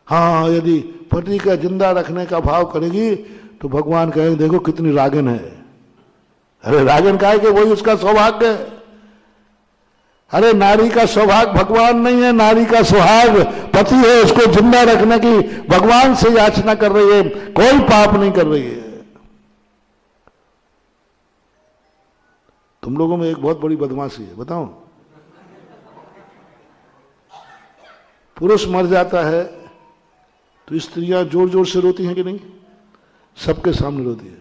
हाँ, यदि पति का जिंदा रखने का भाव करेगी तो भगवान कहेंगे देखो कितनी रागन है। अरे रागन का है कि वही उसका सौभाग्य है। अरे नारी का सौभाग्य भगवान नहीं है, नारी का सुहाग पति है, उसको जिंदा रखने की भगवान से याचना कर रही है, कोई पाप नहीं कर रही है। तुम लोगों में एक बहुत बड़ी बदमाशी है, बताओ। पुरुष मर जाता है तो स्त्रियां जोर जोर से रोती हैं कि नहीं? सबके सामने रोती है।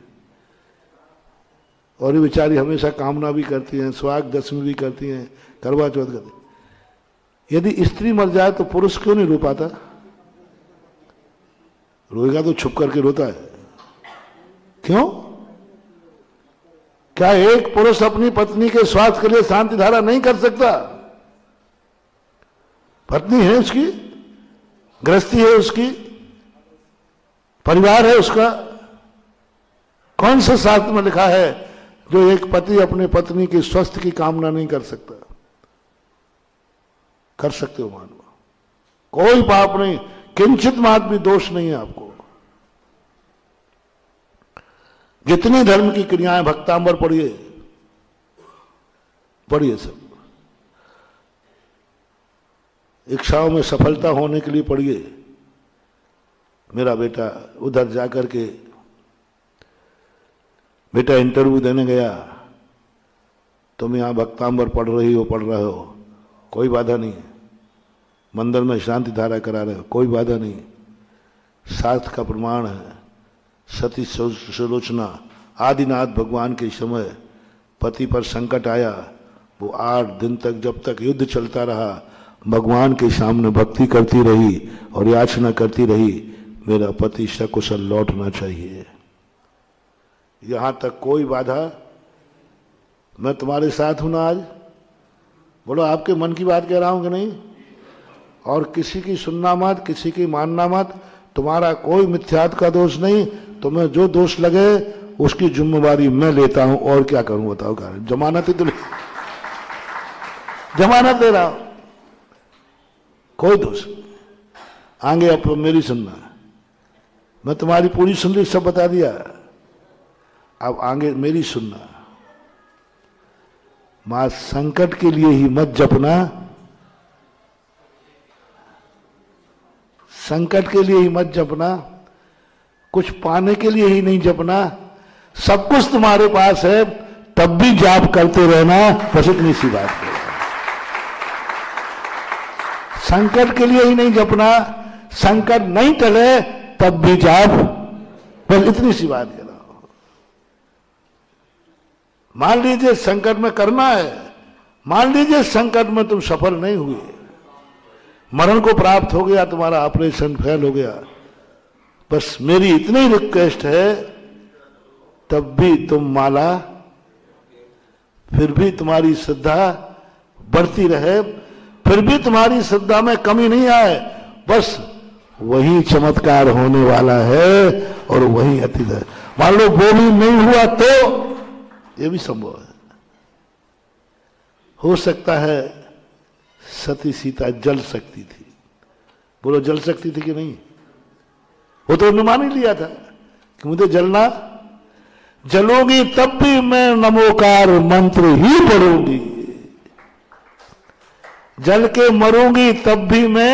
और ये बेचारी हमेशा कामना भी करती हैं, सुहाग दशमी भी करती हैं, करवा चौथ करती। यदि स्त्री मर जाए तो पुरुष क्यों नहीं रो पाता? रोएगा तो छुप करके रोता है। क्यों? क्या एक पुरुष अपनी पत्नी के स्वास्थ्य के लिए शांति धारा नहीं कर सकता? पत्नी है उसकी, गृहस्थी है उसकी, परिवार है उसका। कौन से शास्त्र में लिखा है जो एक पति अपने पत्नी के स्वास्थ्य की कामना नहीं कर सकता? कर सकते हो मानव, कोई पाप नहीं, किंचित मात्र भी दोष नहीं है आपको। जितनी धर्म की क्रियाएं भक्तांबर पढ़िए, पढ़िए सब, इच्छाओं में सफलता होने के लिए पढ़िए। मेरा बेटा उधर जाकर के, बेटा इंटरव्यू देने गया, तुम यहां भक्तांबर पढ़ रही हो, पढ़ रहे हो, कोई बाधा नहीं है। मंदिर में शांति धारा करा रहे हो, कोई बाधा नहीं। शास्त्र का प्रमाण है। सती सुलोचना, आदिनाथ भगवान के समय पति पर संकट आया, वो 8 दिन तक, जब तक युद्ध चलता रहा, भगवान के सामने भक्ति करती रही और याचना करती रही, मेरा पति सकुशल लौटना चाहिए। यहां तक कोई बाधा मैं तुम्हारे साथ हूं ना आज? बोलो, आपके मन की बात कह रहा हूं कि नहीं? और किसी की सुनना मत, किसी की मानना मत। तुम्हारा कोई मिथ्यात्व का दोष नहीं। तुम्हें जो दोष लगे उसकी जिम्मेवारी मैं लेता हूं। और क्या करूं बताओ? कारण जमानत ही तो जमानत दे रहा हूं, कोई दोष नहीं। आगे अब मेरी सुनना। मैं तुम्हारी पूरी सुन ली, सब बता दिया। अब आगे मेरी सुनना। मां संकट के लिए ही मत जपना, संकट के लिए ही मत जपना, कुछ पाने के लिए ही नहीं जपना। सब कुछ तुम्हारे पास है तब भी जाप करते रहना। बस इतनी सी बात है। संकट के लिए ही नहीं जपना, संकट नहीं टले तब भी जाप। बस इतनी सी बात कह रहा हूं। मान लीजिए संकट में करना है, मान लीजिए संकट में तुम सफल नहीं हुए, मरण को प्राप्त हो गया, तुम्हारा ऑपरेशन फेल हो गया, बस मेरी इतनी रिक्वेस्ट है, तब भी तुम माला, फिर भी तुम्हारी श्रद्धा बढ़ती रहे, फिर भी तुम्हारी श्रद्धा में कमी नहीं आए। बस वही चमत्कार होने वाला है और वही अतीत है। मान लो वो भी नहीं हुआ तो ये भी संभव है। हो सकता है सती सीता जल सकती थी। बोलो, जल सकती थी कि नहीं? वो तो उन्होंने मान ही लिया था कि मुझे जलना, जलोगी तब भी मैं नमोकार मंत्र ही पढ़ूंगी, जल के मरूंगी तब भी मैं,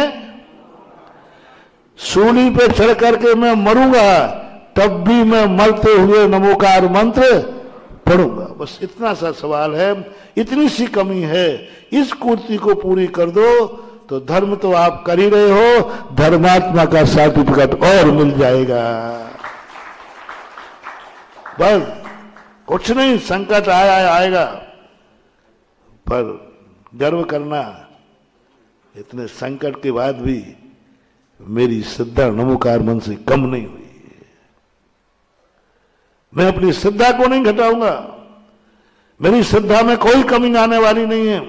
सूली पे चढ़ करके मैं मरूंगा तब भी मैं मरते हुए नमोकार मंत्र पढ़ूंगा। बस इतना सा सवाल है, इतनी सी कमी है। इस कुर्ती को पूरी कर दो तो धर्म तो आप कर ही रहे हो, धर्मात्मा का सर्टिफिकेट और मिल जाएगा। बस कुछ नहीं, संकट आएगा, पर गर्व करना, इतने संकट के बाद भी मेरी श्रद्धा नमोकार मन से कम नहीं हुई। मैं अपनी श्रद्धा को नहीं घटाऊंगा, मेरी श्रद्धा में कोई कमी आने वाली नहीं है।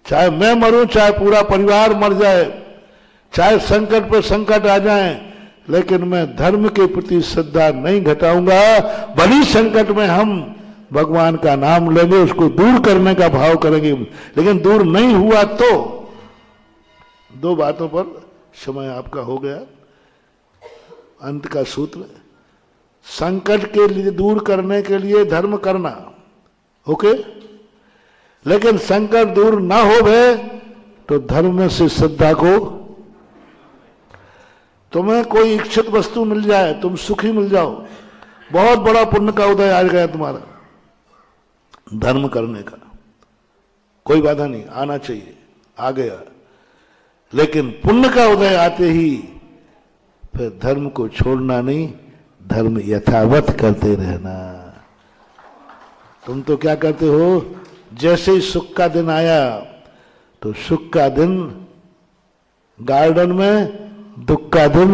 चाहे मैं मरूं, चाहे पूरा परिवार मर जाए, चाहे संकट पर संकट आ जाए, लेकिन मैं धर्म के प्रति श्रद्धा नहीं घटाऊंगा। भली संकट में हम भगवान का नाम लेंगे, उसको दूर करने का भाव करेंगे, लेकिन दूर नहीं हुआ तो। दो बातों पर समय आपका हो गया। अंत का सूत्र, संकट के लिए दूर करने के लिए धर्म करना, ओके, लेकिन संकट दूर ना हो गए तो धर्म में से श्रद्धा को, तुम्हें कोई इच्छित वस्तु मिल जाए, तुम सुखी मिल जाओ, बहुत बड़ा पुण्य का उदय आ गया तुम्हारा। धर्म करने का कोई बाधा नहीं, आना चाहिए, आ गया, लेकिन पुण्य का उदय आते ही फिर धर्म को छोड़ना नहीं, धर्म यथावत करते रहना। तुम तो क्या करते हो, जैसे ही सुख का दिन आया तो सुख का दिन गार्डन में, दुख का दिन